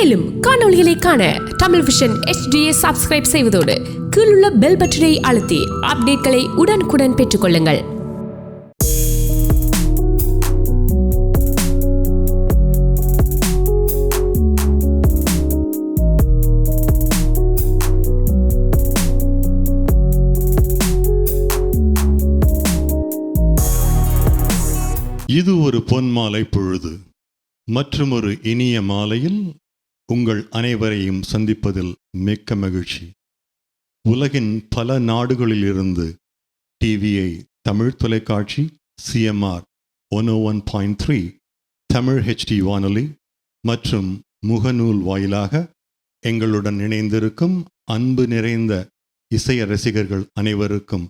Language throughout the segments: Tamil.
மேலும் காணொளிகளை காண தமிழ் விஷன் HDயை சப்ஸ்கிரைப் செய்வதோடு கீழுள்ள பெல் பட்டனை அழுத்தி அப்டேட்களை உடனுக்குடன் பெற்றுக்கொள்ளுங்கள். இது ஒரு பொன்மாலை பொழுது மற்றும் ஒரு இனிய மாலையில் உங்கள் அனைவரையும் சந்திப்பதில் மிக்க மகிழ்ச்சி. உலகின் பல நாடுகளிலிருந்து டிவிஐ தமிழ் தொலைக்காட்சி, CMR 101.3 தமிழ் HD வானொலி மற்றும் முகநூல் வாயிலாக எங்களுடன் இணைந்திருக்கும் அன்பு நிறைந்த இசைய ரசிகர்கள் அனைவருக்கும்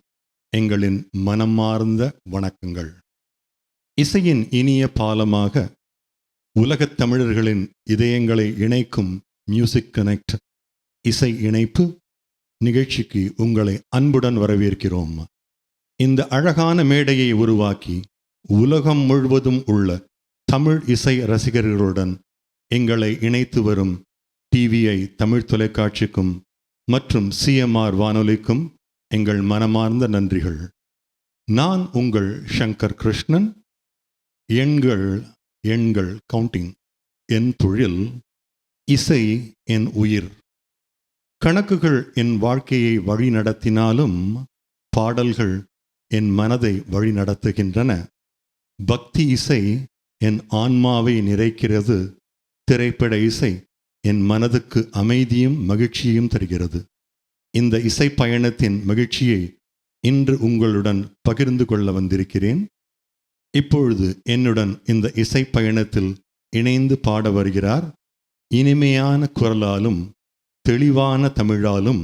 எங்களின் மனமார்ந்த வணக்கங்கள். இசையின் இனிய பாலமாக உலகத் தமிழர்களின் இதயங்களை இணைக்கும் மியூசிக் கனெக்ட் இசை இணைப்பு நிகழ்ச்சிக்கு உங்களை அன்புடன் வரவேற்கிறோம். இந்த அழகான மேடையை உருவாக்கி உலகம் முழுவதும் உள்ள தமிழ் இசை ரசிகர்களுடன் எங்களை இணைத்து வரும் டிவிஐ தமிழ் தொலைக்காட்சிக்கும் மற்றும் CMR வானொலிக்கும் எங்கள் மனமார்ந்த நன்றிகள். நான் உங்கள் சங்கர் கிருஷ்ணன். எண்கள் கவுண்டிங் என் தொழில், இசை என் உயிர். கணக்குகள் என் வாழ்க்கையை வழி நடத்தினாலும் பாடல்கள் என் மனதை வழி நடத்துகின்றன. பக்தி இசை என் ஆன்மாவை நிறைக்கிறது. திரைப்பட இசை என் மனதுக்கு அமைதியும் மகிழ்ச்சியும் தருகிறது. இந்த இசை பயணத்தின் மகிழ்ச்சியை இன்று உங்களுடன் பகிர்ந்து கொள்ள வந்திருக்கிறேன். இப்பொழுது என்னுடன் இந்த இசை பயணத்தில் இணைந்து பாட வருகிறார். இனிமையான குரலாலும் தெளிவான தமிழாலும்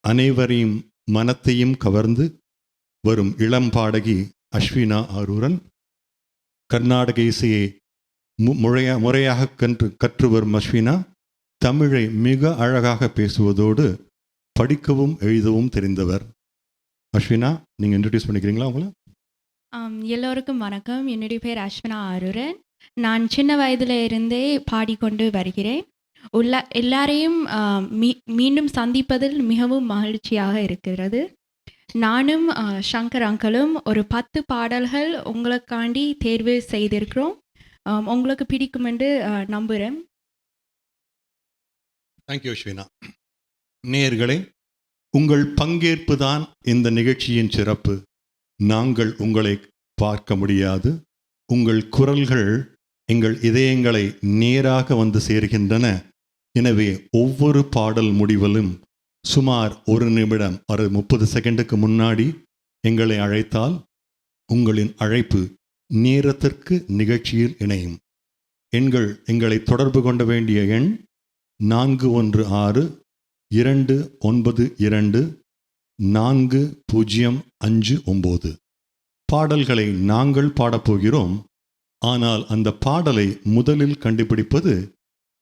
அனைவரையும் மனத்தையும் கவர்ந்து வரும் இளம் பாடகி அஸ்வினா ஆரூரன். கர்நாடக இசையை முறையாக கற்று வரும் அஸ்வினா தமிழை மிக அழகாக பேசுவதோடு படிக்கவும் எழுதவும் தெரிந்தவர். அஸ்வினா, நீங்கள் இன்ட்ரடியூஸ் பண்ணிக்கிறீங்களா உங்களை? எல்லோருக்கும் வணக்கம். என்னுடைய பேர் அஸ்வினா ஆரூரன். நான் சின்ன வயதில் இருந்தே பாடிக்கொண்டு வருகிறேன். எல்லாரையும் மீண்டும் சந்திப்பதில் மிகவும் மகிழ்ச்சியாக இருக்கிறது. நானும் சங்கர் அங்கிளும் ஒரு 10 பாடல்கள் உங்களுக்காண்டி தேர்வு செய்திருக்கிறோம். உங்களுக்கு பிடிக்கும் என்று நம்புகிறேன். தேங்க்யூ அஸ்வினா. நேயர்களே, உங்கள் பங்கேற்பு தான் இந்த நிகழ்ச்சியின் சிறப்பு. நாங்கள் உங்களை பார்க்க முடியாது. உங்கள் குரல்கள் எங்கள் இதயங்களை நேராக வந்து சேர்கின்றன. எனவே ஒவ்வொரு பாடல் முடிவிலும் சுமார் 1 நிமிடம் 30 செகண்டுக்கு முன்னாடி எங்களை அழைத்தால் உங்களின் அழைப்பு நேரத்திற்கு நிகழ்ச்சியில் இணையும். எங்களை தொடர்பு கொள்ள வேண்டிய எண் 4162224059. பாடல்களை நாங்கள் பாடப்போகிறோம். ஆனால் அந்த பாடலை முதலில் கண்டுபிடிப்பது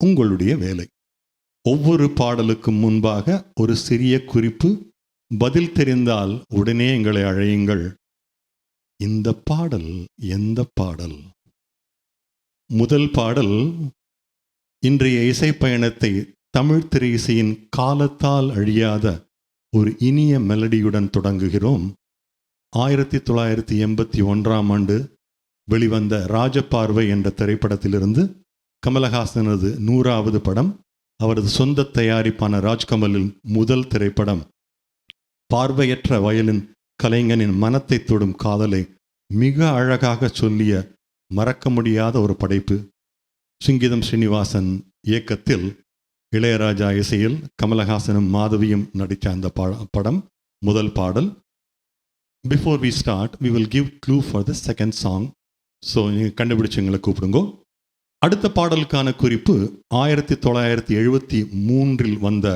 உங்களுடைய வேலை. ஒவ்வொரு பாடலுக்கும் முன்பாக ஒரு சிறிய குறிப்பு. பதில் தெரிந்தால் உடனே எங்களை அழையுங்கள். இந்த பாடல் எந்த பாடல்? முதல் பாடல் இன்றைய இசை பயணத்தை தமிழ் திரை இசையின் காலத்தால் அழியாத ஒரு இனிய மெலடியுடன் தொடங்குகிறோம். 1981 வெளிவந்த ராஜபார்வை என்ற திரைப்படத்திலிருந்து கமலஹாசனது 100வது படம், அவரது சொந்த தயாரிப்பான ராஜ்கமலின் முதல் திரைப்படம். பார்வையற்ற வயலின் கலைஞனின் மனத்தை தொடும் காதலை மிக அழகாக சொல்லிய மறக்க முடியாத ஒரு படைப்பு. சிங்கீதம் ஸ்ரீனிவாசன் இயக்கத்தில் இளையராஜா இசையில் கமலஹாசனும் மாதவியும் நடித்த அந்த படம். முதல் பாடல். Before we start, we will give clue for the second song. So நீங்கள் கண்டுபிடிச்சு எங்களை கூப்பிடுங்கோ. அடுத்த பாடலுக்கான குறிப்பு 1973 வந்த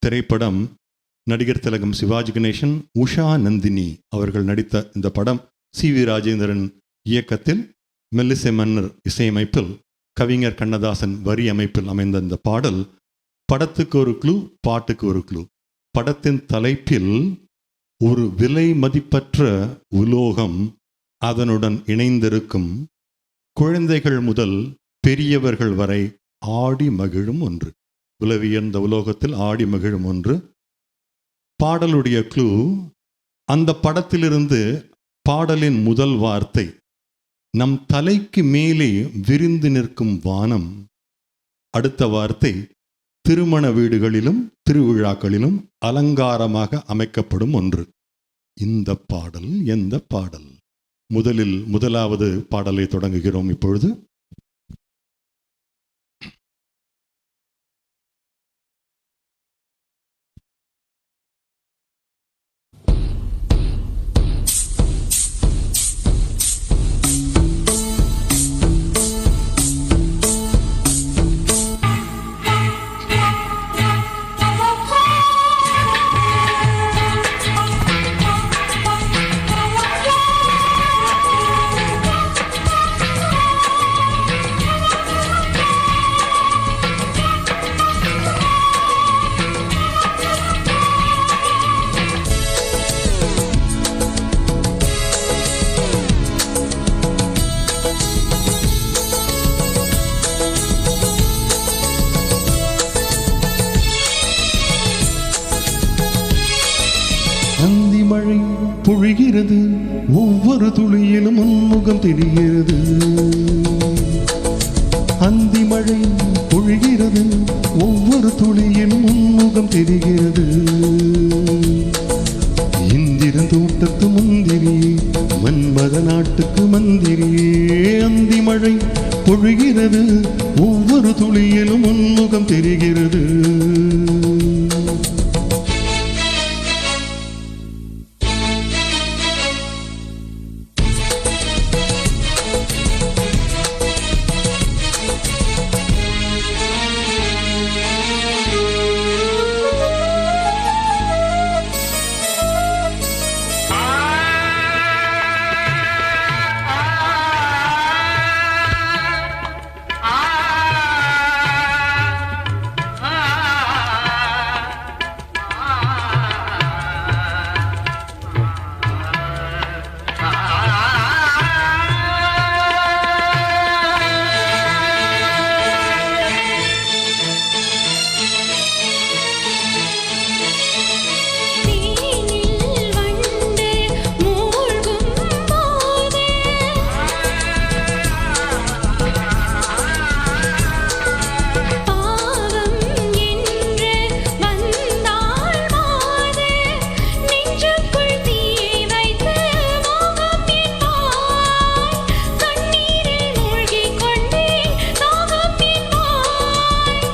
திரைப்படம். நடிகர் திலகம் சிவாஜி கணேசன், உஷா நந்தினி அவர்கள் நடித்த இந்த படம் CV ராஜேந்திரன் இயக்கத்தில், மெல்லிசை மன்னர் இசையமைப்பில், கவிஞர் கண்ணதாசன் வரி அமைப்பில் அமைந்த இந்த பாடல். படத்துக்கு ஒரு க்ளூ, பாட்டுக்கு ஒரு க்ளூ. படத்தின் தலைப்பில் ஒரு விலை மதிப்பற்ற உலோகம் அதனுடன் இணைந்திருக்கும். குழந்தைகள் முதல் பெரியவர்கள் வரை ஆடி மகிழும் ஒன்று. உலவியந்த உலோகத்தில் ஆடி மகிழும் ஒன்று. பாடலுடைய க்ளூ, அந்த படத்திலிருந்து பாடலின் முதல் வார்த்தை நம் தலைக்கு மேலே விரிந்து நிற்கும் வானம். அடுத்த வார்த்தை திருமண வீடுகளிலும் திருவிழாக்களிலும் அலங்காரமாக அமைக்கப்படும் ஒன்று. இந்த பாடல் எந்த பாடல்? முதலாவது பாடலை தொடங்குகிறோம் இப்பொழுது. அந்தி மழை பொழிகிறது, ஒவ்வொரு துளியிலும் உன்முகம் தெரிகிறது. அந்தி மழை பொழிகிறது, ஒவ்வொரு துளியிலும் உன்முகம் தெரிகிறது. இந்திரன் தோட்டத்து முந்திரியே, மன்மத நாட்டுக்கு மந்திரியே. அந்தி மழை பொழிகிறது, ஒவ்வொரு துளியிலும் உன்முகம் தெரிகிறது.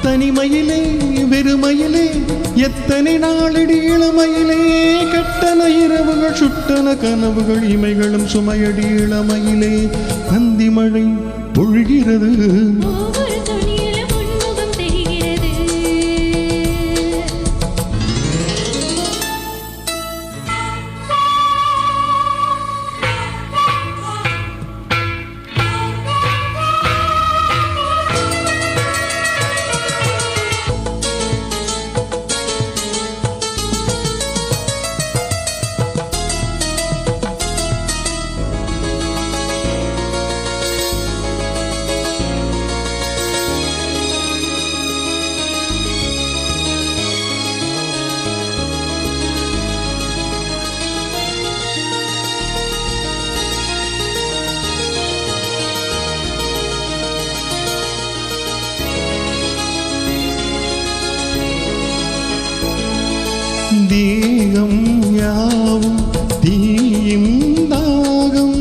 தனிமையிலே வெறுமையிலே எத்தனை நாளடி இளமையிலே. கெட்டன இரவுகள் சுட்டன கனவுகள், இமைகளும் சுமையடி இளமையிலே. அந்தி மழை பொழிகிறது, தேகம் யாவும் தீயும் தாகம்.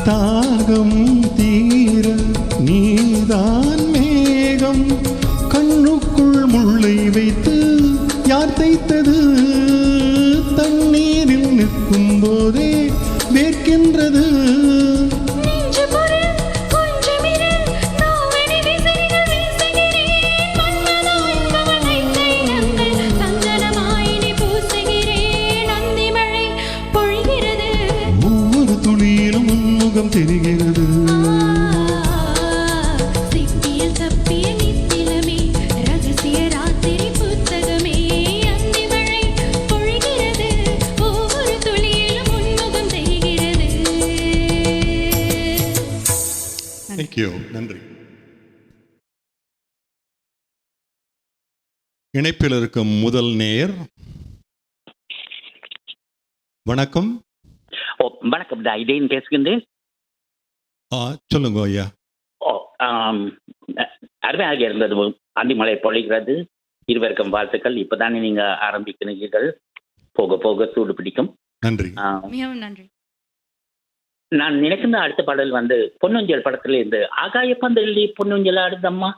தாகம் தீர நீதான் மேகம். கண்ணுக்குள் முள்ளை வைத்து யார் தைத்தது? தண்ணீரில் நிற்கும் போதே வேர்க்கின்றது. தெரிகிறது தேங்க்யூ, நன்றி. இணைப்பில் இருக்கும் முதல் நேயர். வணக்கம். வணக்கம், நான் இதேன் பேசுகின்றேன். சொல்லுங்க ஐயா. அருமையாக இருந்தது. அந்திமழை பொழிகிறது. இருவருக்கும் வாழ்த்துக்கள். இப்பதானே நீங்க ஆரம்பிக்கிறீர்கள். போக போக சூடு பிடிக்கும். நன்றி. மிகவும் நன்றி. நான் நினைக்கின்ற அடுத்த பாடல் பொன்னூஞ்சல் படத்துல இருந்து ஆகாய பந்தல்லி பொன்னூஞ்சல் ஆடுதம்மா.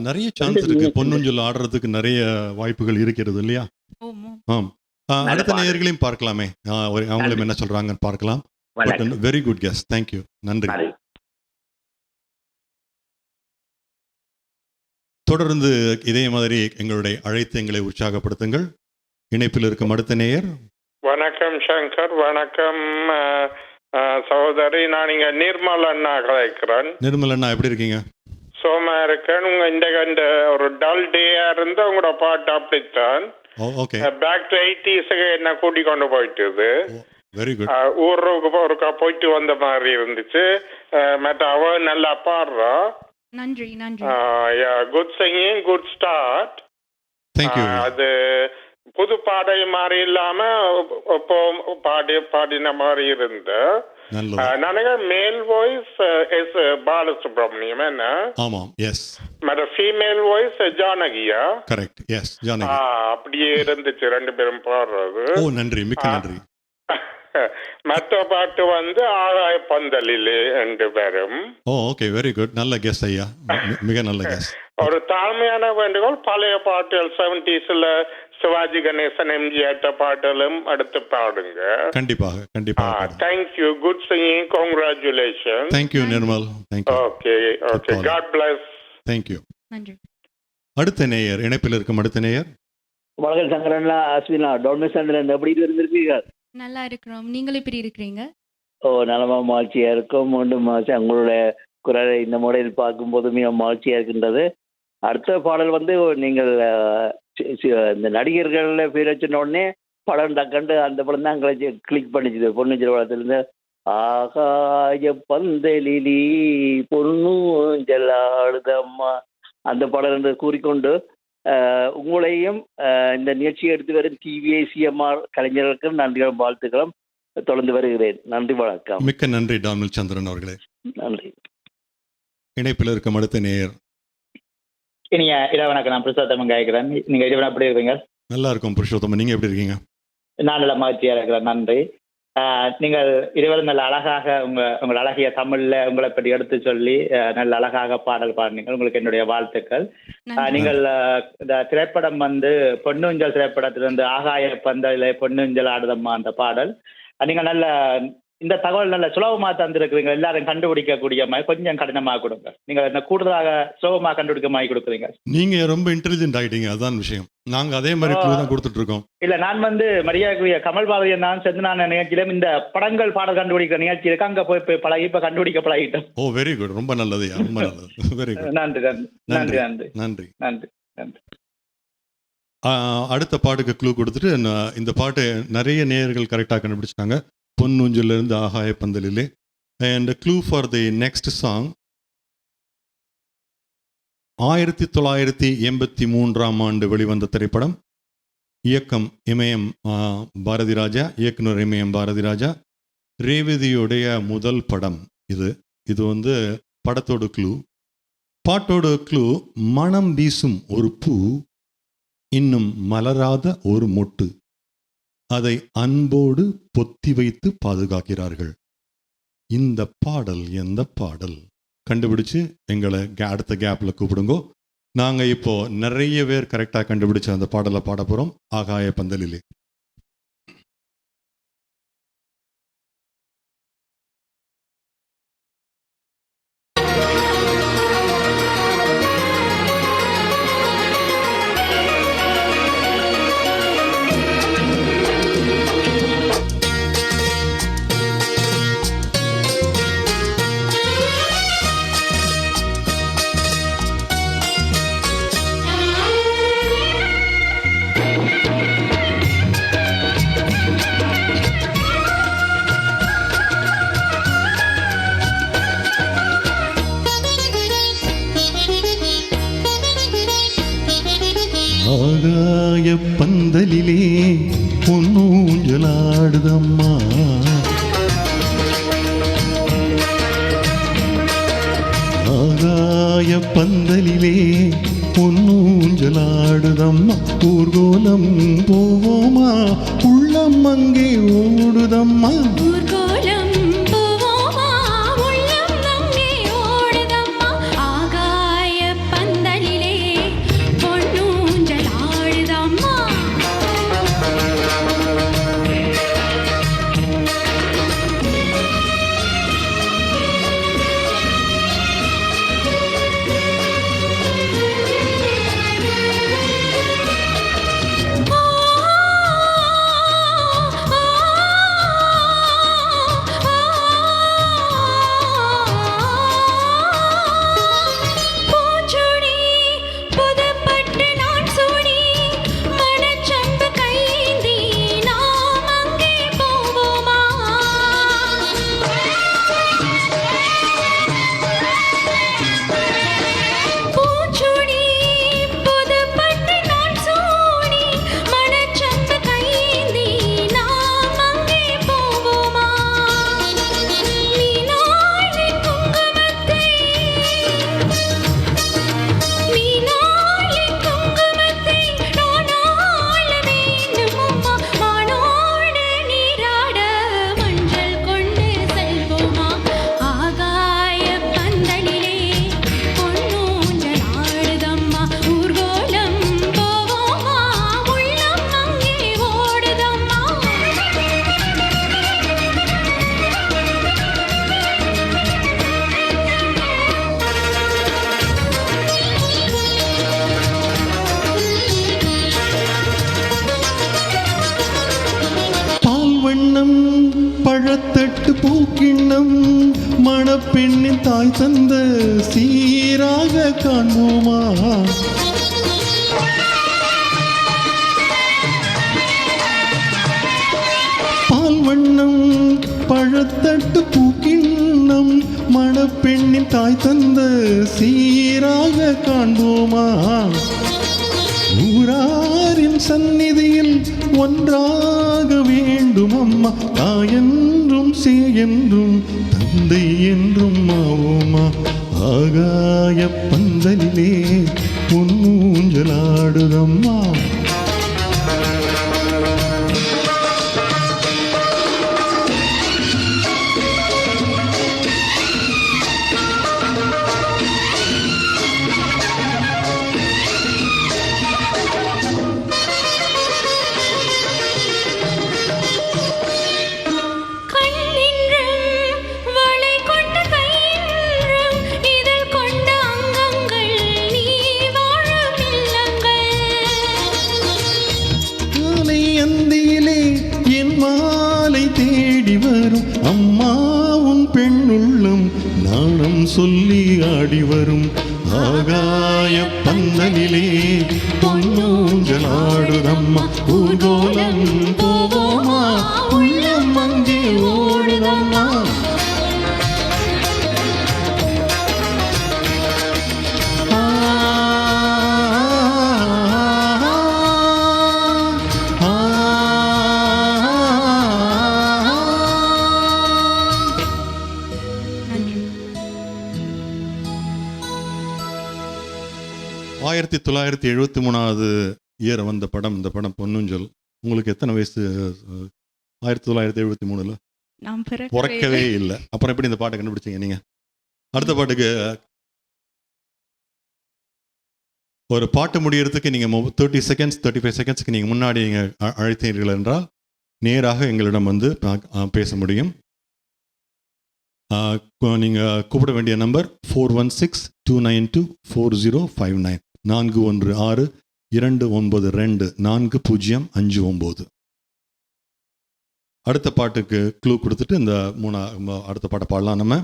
நிறைய சான்ஸ் இருக்கு. பொன்னூஞ்சல் ஆடுறதுக்கு நிறைய வாய்ப்புகள் இருக்கிறது இல்லையா? ஆம். அடுத்த நேயர்களையும் பார்க்கலாமே, அவங்களும் என்ன சொல்றாங்கன்னு பார்க்கலாம். Very good guess. தேங்க்யூ, நன்றி. தொடர்ந்து இதே மாதிரி எங்களுடைய அழைத்து எங்களை உற்சாகப்படுத்துங்கள். இணைப்பில் இருக்கும் அடுத்த நேயர். வணக்கம் சங்கர். வணக்கம் சகோதரி. நான் இங்க நிர்மல் அண்ணா கலைக்கிறேன். நிர்மல் அண்ணா, எப்படி இருக்கீங்க? சோமா இருக்கேன். உங்க இந்த ஒரு டல் டேயா இருந்து உங்களோட பாட்டு அப்படித்தான். ஓகே. பேக் டு 80s என்ன கூட்டி கொண்டு போயிட்டுது. Very good. ஊருக்கு ஒருக்கா போயிட்டு வந்த மாதிரி இருந்துச்சு. மற்ற அவ நல்லா பாடுறா. நன்றி நன்றி. Good singing, good start. Thank you. அது புது பாடல் மாதிரி இல்லாம இப்போ பாடின மாதிரி இருந்து நினைக்க மேல் வாய்ஸ் எஸ் பாலசுப்ரமணியம் என்ன. ஆமாம், எஸ். மற்ற ஃபீமேல் வாய்ஸ் ஜானகியா. Correct, yes, Janaki. அப்படியே இருந்துச்சு ரெண்டு பேரும் பாடுறது. ஓ, நன்றி, மிக்க நன்றி. மற்ற பாட்டு ஆகாய பந்தலிலே என்று வரும். ஓ, ஓகே, வெரி குட். நல்ல கெஸ் ஐயா, மிக நல்ல கெஸ். ஒரு தாழ்மையான வேண்டுகோள், பழைய பாட்டுகள் 70s சிவாஜி கணேசன், எம்ஜிஆர் பாட்டலும் அடுத்து பாடுங்க. கண்டிப்பாக, கண்டிப்பாக. Thank you. Good singing. Congratulation. Thank you Nirmal. Thank you. Okay okay. God bless. Thank you. நன்றி. அடுத்த நேயர். இணைப்பில் இருக்கும் அடுத்த நேயர். வணக்கம் சங்கரண்ணா, அஸ்வினா, டொமிசந்திரன். எப்படி இருந்திருக்கீர்கள்? நல்லா இருக்கிறோம். நீங்கள் எப்படி இருக்கிறீங்க? ஓ, நலமா மகிழ்ச்சியா இருக்கும். மீண்டும் உங்களுடைய குரலை இந்த முறையில் பார்க்கும்போது மிக மகிழ்ச்சியா இருக்கின்றது. அடுத்த பாடல் நீங்கள் இந்த நடிகர்கள் பேர் வச்சின உடனே படம் டக்கண்டு அந்த படம் தான் கிளிக் பண்ணிச்சுது. பொன்னுஞ்சல் படத்திலிருந்து ஆகாய பந்தலிலி பொன்னூஞ்சல் ஆடுதம்மா அந்த பாடல் என்று கூறிக்கொண்டு உங்களையும் இந்த நிகழ்ச்சியை எடுத்து வரும் டிவிஐசிஎம்ஆர் கலைஞர்களுக்கும் நன்றிகளும் வாழ்த்துக்களும் தொடர்ந்து வருகிறேன். நன்றி, வணக்கம். மிக்க நன்றி டாமில் சந்திரன் அவர்களே. நன்றி. இணைப்பில் இருக்கும் அடுத்த நேயர். இனிய வணக்கம். நான் புருஷோத்தமன் கேட்கிறேன். நீங்க இரவு எப்படி இருக்கீங்க? நல்லா இருக்கும் புருஷோத்தமன், நீங்க எப்படி இருக்கீங்க? நான் நல்ல மகிழ்ச்சியா இருக்கிறேன். நன்றி. நீங்கள் இருவரும் நல்ல அழகாக உங்கள் அழகிய தமிழ்ல உங்களை பற்றி எடுத்து சொல்லி நல்ல அழகாக பாடல் பாடினீங்க. உங்களுக்கு என்னுடைய வாழ்த்துக்கள். நீங்கள் இந்த திரைப்படம் பொன்னூஞ்சல் திரைப்படத்திலிருந்து ஆகாய பந்தலிலே பொன்னூஞ்சல் ஆடுதம்மா அந்த பாடல் நீங்கள் நல்ல இந்த தகவல் நல்ல சுலபமாக தந்திருக்கிறீங்க. எல்லாரும் கண்டுபிடிக்கக்கூடிய மாதிரி கொஞ்சம் கடினமாக கொடுங்க. நீங்கள் என்ன கூடுதலாக சுலபமாக கண்டுபிடிக்க மாதிரி கொடுக்குறீங்க. நீங்க ரொம்ப இன்டெலிஜென்ட் ஆயிட்டீங்க, அதான் விஷயம். நாங்க அதே மாதிரி தான் கொடுத்துட்டு இருக்கோம். இல்ல, நான் மரியாதைக்குரிய கமல் பாரதியை நான் சேர்ந்து நான் நிகழ்ச்சியிலும் இந்த படங்கள் பாடல் கண்டுபிடிக்கிற நிகழ்ச்சி இருக்கு. அங்க போய் பழகி இப்ப கண்டுபிடிக்க பழகிட்டோம். ஓ, வெரி குட். ரொம்ப நல்லது, ரொம்ப நல்லது. Very good. நன்றி நன்றி நன்றி நன்றி நன்றி நன்றி. அடுத்த பாட்டுக்கு க்ளூ கொடுத்துட்டு இந்த பாட்டு நிறைய நேயர்கள் கரெக்டாக கண்டுபிடிச்சிட்டாங்க. பொன்னூஞ்சிலிருந்து ஆகாய பந்தலிலே. And clue for the next song 1983 வெளிவந்த திரைப்படம். இயக்கம் இமயம் பாரதி ராஜா, இயக்குனர் இமயம் பாரதி ராஜா. ரேவதியுடைய முதல் படம் இது. படத்தோட க்ளூ. பாட்டோட க்ளூ மனம் வீசும் ஒரு பூ, இன்னும் மலராத ஒரு மொட்டு, அதை அன்போடு பொத்தி வைத்து பாதுகாக்கிறார்கள். இந்த பாடல் எந்த பாடல்? கண்டுபிடிச்சு எங்களை அடுத்த கேப்ல கூப்பிடுங்கோ. நாங்கள் இப்போ நிறைய பேர் கரெக்டாக கண்டுபிடிச்ச அந்த பாடலை பாட போகிறோம். ஆகாய பந்தலிலே. பந்தலிலே பொன்னூஞ்சலாடுதம்மா. ஆகாய பந்தலிலே பொன்னூஞ்சலாடுதம்மா. ஊர்கோலம் போவோமா, உள்ளம் அங்கே ஓடுதம்மா. ஊர்கோலம் போவோமா, உள்ளம் அங்கே ஓடுதம்மா. ஆகாய பந்தலிலே பொன்னூஞ்சலாடுதம்மா. பூச்சுடி புதுப்பட்டு நான் சூடி மனச்சம்பு கையேந்தி நாம் அங்கே போவோமா. பூச்சுடி புதுப்பட்டு நான் சூடி மனச்சம்பு கையேந்தி நாம் அங்கே போவோமா. மீனாளின் குங்குமத்தை மீனாளின் குங்குமத்தை நான் ஆள வேண்டுமம்மா. மானோடு நீராட மஞ்சள் கொண்டு செல்வோமா. ஆகாய பந்தலிலே பொன்னூஞ்சலாடுதம்மா. ஊர்கோலம் போவோமா, உள்ளம் அங்கே ஓடுதம்மா. பால் வண்ணம் பழத்தட்டு பூக்கிண்ணம் மணப்பெண்ணின் தாய் தந்த சீராக காண்போமா. பால் வண்ணம் பழத்தட்டு பூக்கிண்ணம் மணப்பெண்ணின் தாய் தந்த சீராக காண்போமா. ஊராரின் சந்நிதியில் ஒன்றாக வேண்டும் அம்மா. தாயென்றும் சேயென்றும் தந்தை என்றும் ஆவோமா. ஆகாய பந்தலிலே பொன்னூஞ்சலாடுதம்மா. கண்ணென்றும் வளை கொண்ட கையென்றும் இதழ் கொண்ட அங்கங்கள் நீ வாழும் இல்லங்கள். காலை அந்தியிலே என் மாலை தேடி வரும் அம்மா. உன் பெண்ணுள்ளம் நாணம் சொல்லி ஆடி வரும். ஆகாய பந்தலிலே பொன்னூஞ்சலாடுதம்மா. ஊர்கோலம் போவோமா, உள்ளம் அங்கே ஓடுதம்மா. ஆ, ஆ, ஆ. 1973 இயர் வந்த படம் இந்த படம் பொன்னூஞ்சல். உங்களுக்கு எத்தனை வயசு? 1973 நாம் பிறக்கவே இல்லை. அப்புறம் எப்படி இந்த பாட்டை கண்டுபிடிச்சீங்க நீங்க? அடுத்த பாட்டுக்கு ஒரு பாட்டு முடியறதுக்கு நீங்க 30 செகண்ட்ஸ் 35 செகண்ட்ஸ்க்கு நீங்க முன்னாடி நீங்க அழைத்தீர்கள் என்றால் நேராக எங்களிடம் வந்து பேச முடியும். நீங்கள் கூப்பிட வேண்டிய நம்பர் 4162924059 4162924059. அடுத்த பாட்டுக்கு க்ளூ கொடுத்துட்டு இந்த அடுத்த பாட்டை பாடலாம். நம்ம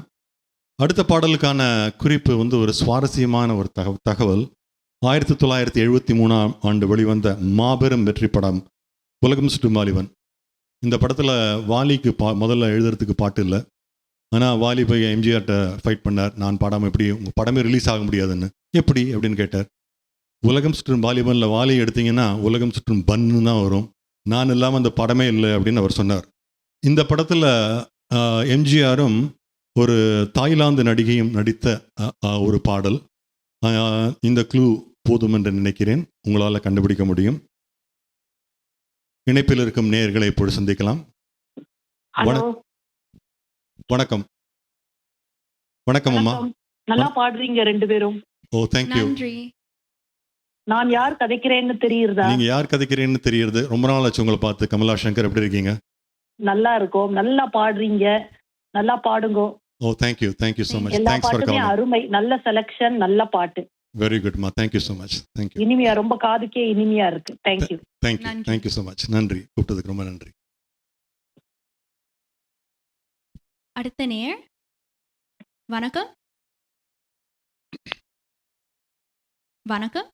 அடுத்த பாடலுக்கான குறிப்பு வந்து ஒரு சுவாரஸ்யமான ஒரு தகவல். 1973 ஆண்டு வெளிவந்த மாபெரும் வெற்றி படம் உலகம் சுற்றும் வாலிபன். இந்த படத்தில் வாலிக்கு முதல்ல எழுதுறதுக்கு பாட்டு இல்லை. ஆனால் வாலி போய் எம்ஜிஆர்கிட்ட ஃபைட் பண்ணார். நான் பாடாமல் எப்படி உங்கள் படமே ரிலீஸ் ஆக முடியாதுன்னு. எப்படி அப்படின்னு கேட்டார். உலகம் சுற்றும் வாலிபனில் வாலி எடுத்தீங்கன்னா உலகம் சுற்றும் பன்னு தான் வரும். நான் இல்லாமல் அந்த படமே இல்லை அப்படின்னு அவர் சொன்னார். இந்த படத்தில் எம்ஜிஆரும் ஒரு தாய்லாந்து நடிகையும் நடித்த ஒரு பாடல். இந்த க்ளூ போதும் என்று நினைக்கிறேன். உங்களால் கண்டுபிடிக்க முடியும். இணைப்பில் இருக்கும் நேயர்களை இப்போது சந்திக்கலாம். வணக்கம். வணக்கம் அம்மா. நல்லா பாடுறீங்க ரெண்டு பேரும். ஓ, தேங்க்யூ. நான் யார் கதைக்கிறேன்னு தெரியுறதா? நீங்க யார் கதைக்கிறேன்னு தெரியுது. ரொம்ப நாள் ஆச்சு உங்களை பார்த்து. கமலா சங்கர், எப்படி இருக்கீங்க? நல்லா இருக்கும். நல்லா பாடுறீங்க. நல்லா பாடுங்க. Oh, thank you. Thank you so much. எல்லா தேங்க்ஸ் ஃபார் பாட்டுமே காலிங். அருமை. நல்ல செலக்ஷன், நல்ல பாட்டு. வெரி குட்மா. Thank you so much. தேங்க்யூ. இனிமையா, ரொம்ப காதுக்கே இனிமையா இருக்கு. Thank you. Thank you. Thank you so much. நன்றி. கூப்பிட்டதுக்கு ரொம்ப நன்றி. அடுத்த நேர். வணக்கம். வணக்கம்.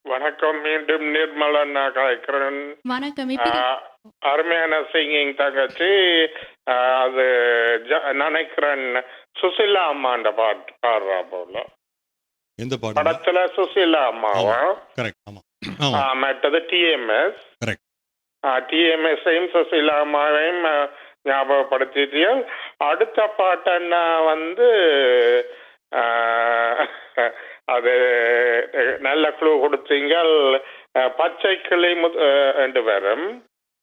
வணக்கம். மீண்டும் நிர்மலன் காய்க்கிறேன். வணக்கம். அருமையான சிங்கிங் தங்கச்சி. அது நினைக்கிறேன் சுசிலா அம்மாண்ட பாட்டு பாடுறா போல. எந்த பாட்டு? படத்துல சுசிலா அம்மாவா? கரெக்ட். ஆமா. மற்றது டிஎம்எஸ். கரெக்ட். டிஎம்எஸ்ஸையும் சுசிலா அம்மாவையும் ஞாபகப்படுத்திட்டீர்கள். அடுத்த பாட்டன்னா அது நல்ல க்ளூ கொடுத்தீங்கள். பச்சை கிளி ரெண்டு பேரும்.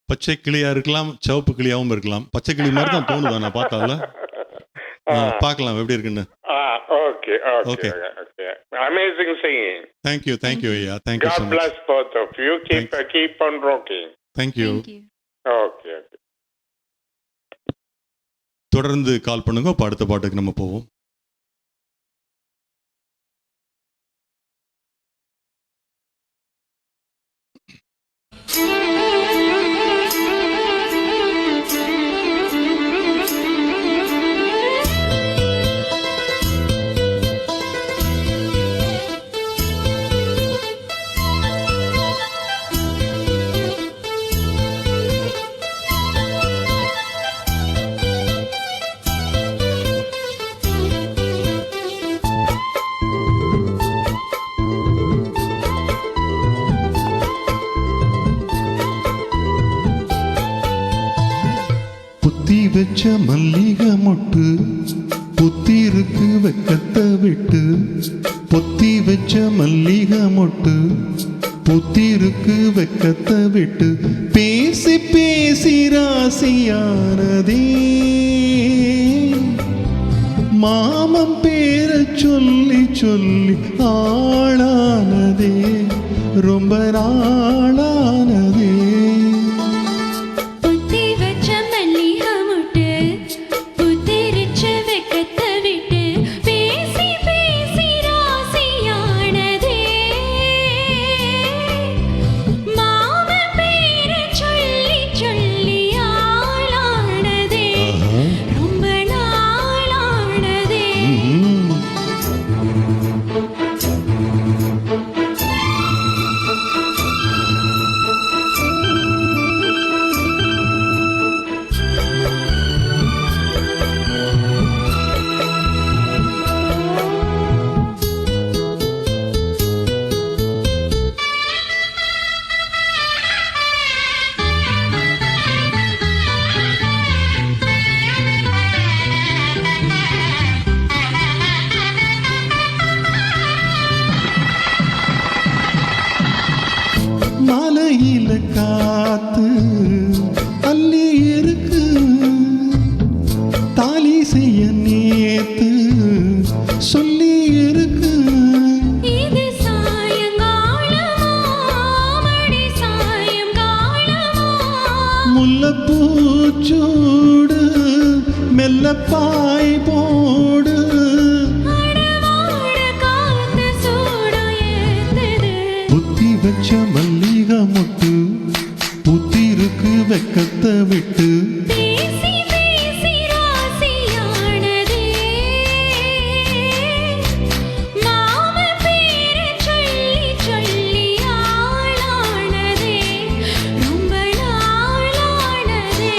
பச்சை கிளியா இருக்கலாம், சிவப்பு கிளியாவும் இருக்கலாம். பச்சை கிளி மாதிரி தான் தோணுதா நான் பார்த்தால. பார்க்கலாம் எப்படி இருக்குன்னு. Okay okay okay. Amazing singing. Thank you ஐயா. Thank you so God much. bless both of you. Keep on rocking. Thank you. Okay. தொடர்ந்து கால் பண்ணுங்க. இப்போ அடுத்த பாட்டுக்கு நம்ம போவோம். புத்தி வச்ச மல்லிகை மொட்டு புத்திருக்கு வெக்கத்தை விட்டு. பொத்தி வச்ச மல்லிகை மொட்டு புத்திருக்கு வெக்கத்தை விட்டு. பேசி பேசி ராசியானதே மாமன் பேரை சொல்லி சொல்லி ஆளானதே ரொம்ப நாளானதே. புத்தி வச்ச மல்லிகை மொட்டு புத்திரிச்சு வெக்கத்தை விட்டு. பேசி பேசி ராசியானதே மாமன் பேரை சொல்லி சொல்லி ஆளானதே ரொம்ப நாளானதே. மலையில காத்து அள்ளி இருக்கு. தாலி செய்ய நேத்து சொல்லி இருக்கு. இது சாயங்காலமா மடி சாயங்காலமா. முல்லைப்பூச்சூடு மெல்ல பாய் போடு. அடவாட காத்து சூடு ஏத்துது. புத்தி வச்ச மல்லிகை மொட்டு புத்திருக்கு வெக்கத்தை விட்டு. பேசி பேசி ராசியானதே மாமன் பேரை சொல்லி சொல்லி ஆளானதே ரொம்ப நாளானதே.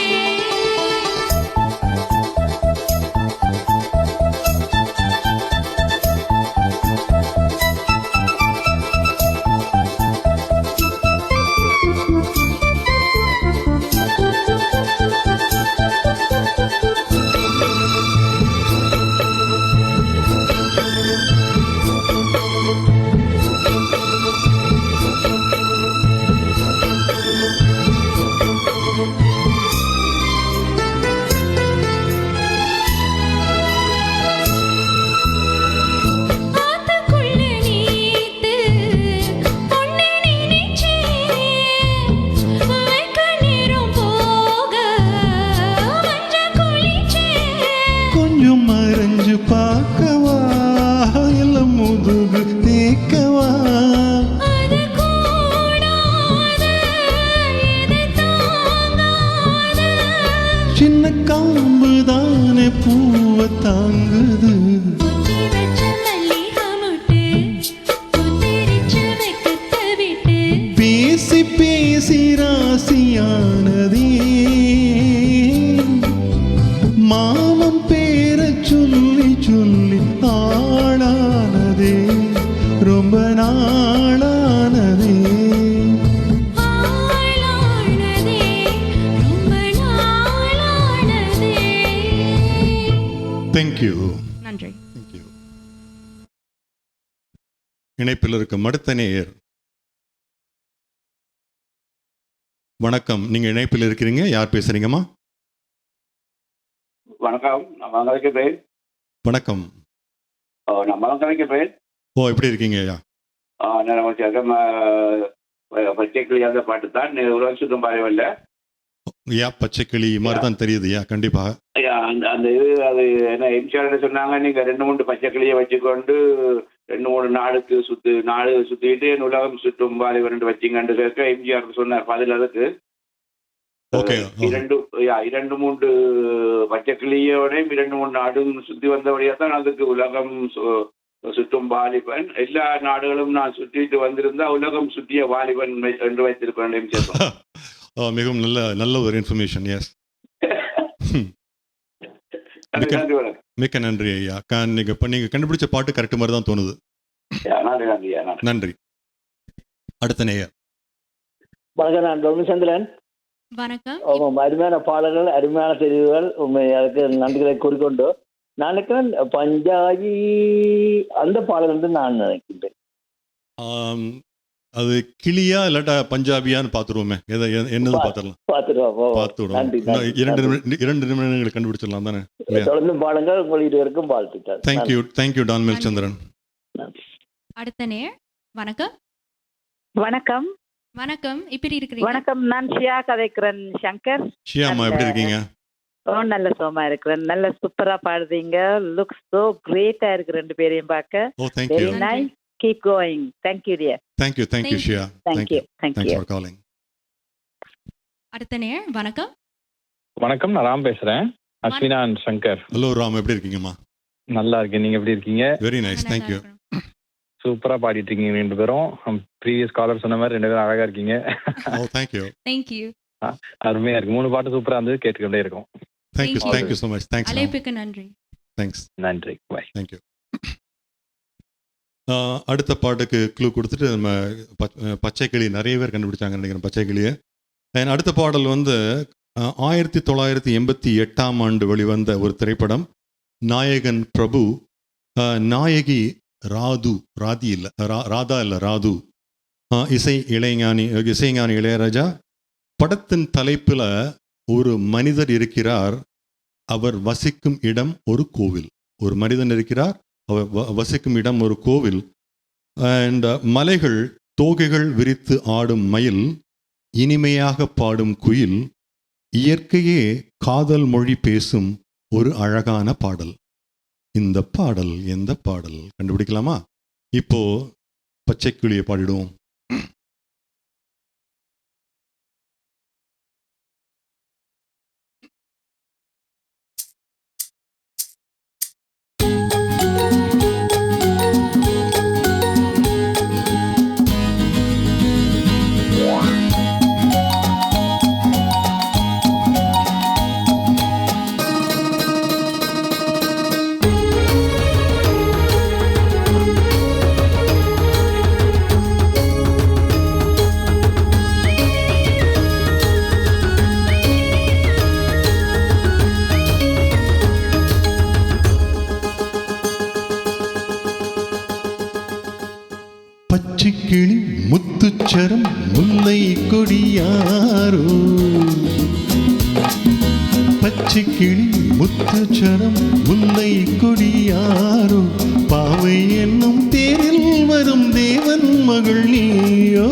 காம்புதானே பூவை தாங்குது. பொத்தி வச்ச மல்லிகை மொட்டு பொத்திரிச்சு வெக்கத்தை விட்டு பேசி பேசி ராசியானதே மாமன் பேர சொல்லி சொல்லி ஆளானதே ரொம்ப நாளானதே. ஆளானதே ரொம்ப நாளானதே. தேங்க்யூ. நன்றி. தேங்க்யூ. இணைப்பில் இருக்கும் அடுத்த நேயர். வணக்கம், நீங்க இணைப்பில் இருக்கிறீங்க. யார் பேசுறீங்கம்மா? வணக்கம், நான் மலங்கரைக்கிறேன். வணக்கம். நான் மலங்கரைக்கிறேன். ஓ, எப்படி இருக்கீங்க ஐயா? நான் பச்சைக்கிளியாத பாட்டு தான் ஒரு வருஷத்தும் பாடவில்லை. ஐயா, பச்சைக்கிளி மாதிரி தான் தெரியுது ஐயா. கண்டிப்பாக அந்த இது அது என்ன எம்ஜிஆர் சொன்னாங்க, நீங்க 2-3 பச்சைக்கிளியை வச்சுக்கொண்டு 2-3 நாடு சுத்திட்டு என் உலகம் சுற்றும் வாலிபன் வச்சிங்கன்னு கேட்க எம்ஜிஆர் சொன்னார். பதில் அதுக்கு 2-3 பச்சைக்கிளியோட 2-3 நாடும் சுத்தி வந்தபடியா தான் அதுக்கு உலகம் சுற்றும் வாலிபன். எல்லா நாடுகளும் நான் சுற்றிட்டு வந்திருந்தா உலகம் சுற்றிய வாலிபன் என்று வைத்திருப்பேன் எம்ஜிஆர். மிகவும் நல்ல ஒரு இன்ஃபர்மேஷன். எஸ், மிக்க நன்றி ஐயா. நீங்க கண்டுபிடிச்ச பாட்டு கரெக்ட் மாதிரி தான் தோணுது. நன்றி. அடுத்த நேயர். வணக்கம், நான் ரவிச்சந்திரன். வணக்கம். அருமையான பாடல்கள், அருமையான தெரிவுகள், அதுக்கு நன்றிகளை கூறிக்கொண்டு நான் நினைக்கிறேன் பஞ்சாயி அந்த பாடல் வந்து நான் நினைக்கின்றேன். அது கிளியா இல்லாட்டா பஞ்சாபியான்னு பார்த்துருவோமே. என்னது பார்த்துருவோம். 2 நிமிடங்கள் கண்டுபிடிச்சிடலாம் தானே. தொடர்ந்து பாடங்கள் உங்கள் இருவருக்கும் வாழ்த்துக்கள். தேங்க்யூ டான்மெல் சந்திரன். அடுத்த நேர். வணக்கம். வணக்கம். வணக்கம், எப்படி இருக்கிறீங்க? வணக்கம், நான் ஷியா கதைக்கிறேன். சங்கர். ஷியாமா, எப்படி இருக்கீங்க? நல்ல சோமா இருக்கிறேன். நல்ல சூப்பரா பாடுறீங்க. லுக்ஸ் சோ கிரேட்டா இருக்கு 2 பேரையும் பார்க்க. Very nice. Keep going. Thank you dear. Thank you Shia. Thank you. Thanks for calling. அடுத்த நேர். வணக்கம். வணக்கம், நான் ராம் பேசுறேன். அஸ்வினா அண்ட் சங்கர். ஹலோ ராம், எப்படி இருக்கீங்கம்மா? நல்லா இருக்கேன், நீங்க எப்படி இருக்கீங்க? Very nice, thank you. சூப்பரா பாடிட்டு இருக்கீங்க 2 பேரும். ப்ரீவியஸ் காலர் சொன்ன மாதிரி 2 பேரும் அழகா இருக்கீங்க. ஓ, தேங்க் யூ. அருமையா இருக்கு. 3 பாட்டு சூப்பரா இருந்தது, கேட்டுக்கிட்டே இருக்கும். Thank you so much. Thanks. அழைப்புக்கு நன்றி. Thanks. நன்றி. பை. Thank you. அடுத்த பாட்டுக்கு க்ளூ கொடுத்துட்டு நம்ம பச்சைக்கிளி நிறைய பேர் கண்டுபிடிச்சாங்க நினைக்கிறேன் பச்சைக்கிளியை. அடுத்த பாடல் வந்து 1988ஆம் ஆண்டு வெளிவந்த ஒரு திரைப்படம். நாயகன் பிரபு, நாயகி ராது, இசைஞானி இளையராஜா. படத்தின் தலைப்பில் ஒரு மனிதர் இருக்கிறார், அவர் வசிக்கும் இடம் ஒரு கோவில். ஒரு மனிதன் இருக்கிறார், அவர் வசிக்கும் இடம் ஒரு கோவில். அண்ட் மலைகள், தோகைகள் விரித்து ஆடும் மயில், இனிமையாக பாடும் குயில், இயற்கையே காதல் மொழி பேசும் ஒரு அழகான பாடல். இந்த பாடல் எந்த பாடல் கண்டுபிடிக்கலாமா? இப்போ பச்சைக்கிளியை பாடிடுவோம். பச்சைக்கிளி முத்துச்சரம் முல்லை கொடியாரோ, பச்சைக்கிளி முத்துச்சரம் முல்லை கொடியாரோ, பாவை என்னும் தேரில் வரும் தேவன் மகள் நீயோ.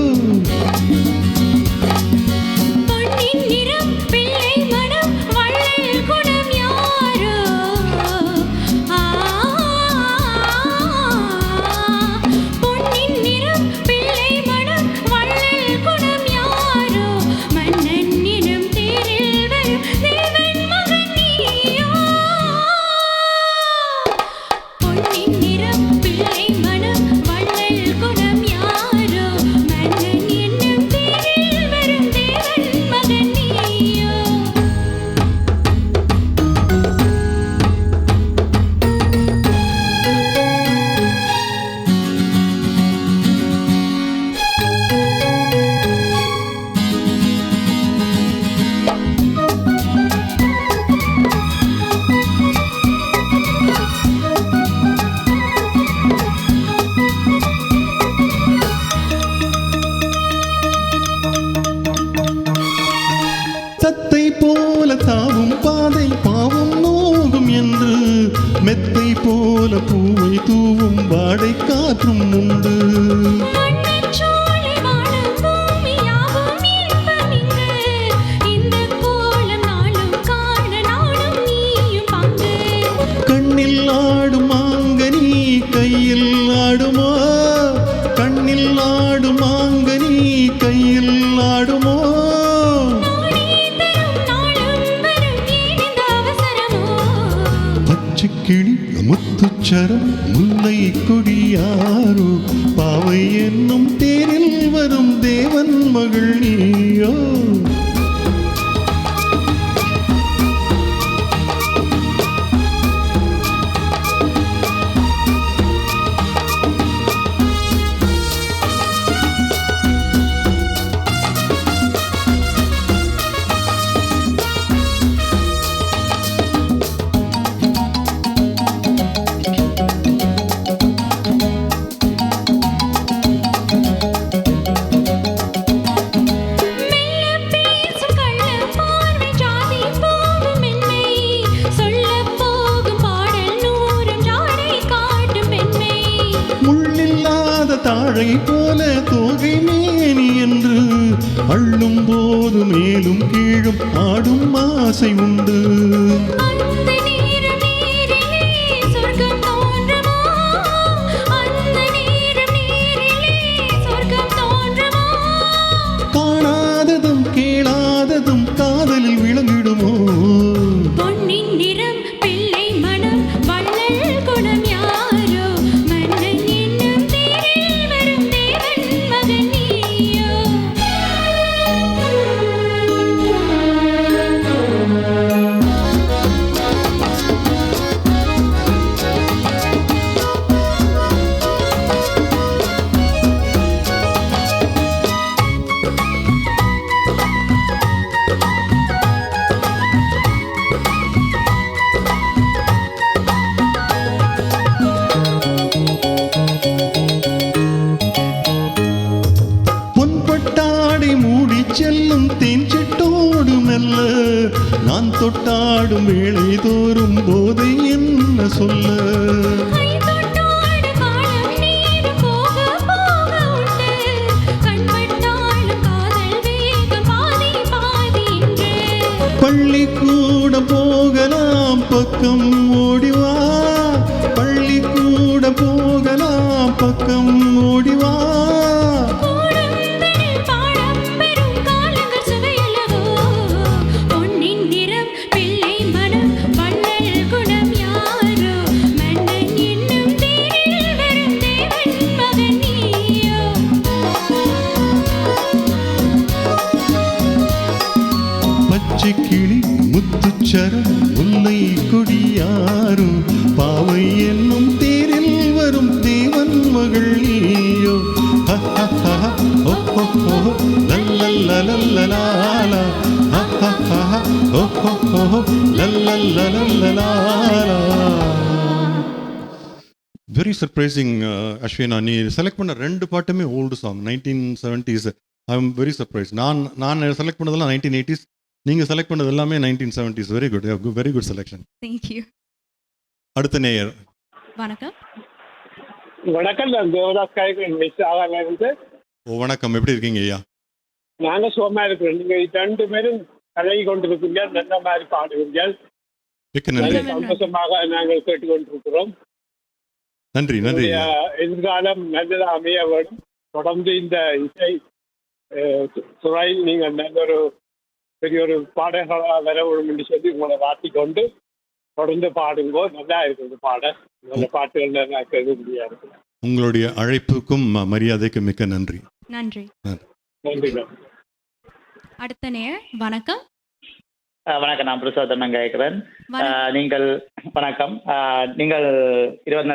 தத்தை போல தாவும் பாதை பாவம் நோகும் என்று மெத்தை போல பூவை தூவும் வாடை காற்றும் உண்டு. கண்ணில் ஆடும் மாங்கனி கையில் ஆடுமோ, கண்ணில் ஆடும் மாங்கனி கையில் ஆடுமோ. பச்சைக்கிளி முத்துச்சரம் முல்லை கொடியாரோ, பாவை என்னும் தேரில் வரும் தேவன் மகள் நீயோ. தாழை போல தோகை மேனி என்று அள்ளும் போது மேலும் கீழும் ஆடும் ஆசை உண்டு. காணாததும் கேளாததும் காதலில் விளங்கிடுமோ. செல்லும் தேன் சிட்டோடு மெல்ல நான் தொட்டாடும் வேளை தோறும் போதை என்ன சொல்ல. பள்ளிக்கூட போகலாம் பக்கம் ஓடிவா, பள்ளிக்கூட போகலாம் பக்கம் ஓடிவா. கிளி முத்துச்சரம் முல்லை கொடியாரோ, பாவை என்னும் தேரில் வரும் தேவன் மகள் நீயோ. வெரி சர்ப்ரைசிங் அஸ்வினா, நீ செலக்ட் பண்ண ரெண்டு பாட்டுமே old song, 1970s. I am very surprise. நான் செலக்ட் பண்ணதெல்லாம் 1980s, நீங்க செலக்ட் பண்ணது எல்லாமே 1970s. Very good, very good selection. Thank you. அடுத்த நேயர். வணக்கம். வணக்கம், நான் தேவதாஸ் காய்கறி மிஸ் ஆகாம. ஓ வணக்கம், எப்படி இருக்கீங்க ஐயா? நாங்க சுகமா இருக்கிறோம். நீங்க ரெண்டு பேரும் கலகி கொண்டிருக்கீங்க, நல்ல மாதிரி பாடுவீர்கள். சந்தோஷமாக நாங்கள் கேட்டுக்கொண்டிருக்கிறோம். நன்றி நன்றி. எதிர்காலம் நல்லதா அமைய வேண்டும். தொடர்ந்து இந்த இசை துறையில் நீங்கள் நல்ல ஒரு பெரிய ஒரு பாடகர்களாக வர வேண்டும் என்று சொல்லி உங்களை வாழ்த்திக்கொண்டு தொடர்ந்து பாடுங்கோ. நல்லா இருக்குது பாட, நல்ல பாட்டுகள் நல்லா கேட்க முடியாது. உங்களுடைய அழைப்புக்கும் மரியாதைக்கு மிக்க நன்றி. நன்றி நன்றி. அடுத்த நேர். வணக்கம். வணக்கம், நான் பிரசாதம் கேட்கிறேன். நீங்கள் வணக்கம். நீங்கள் இருபது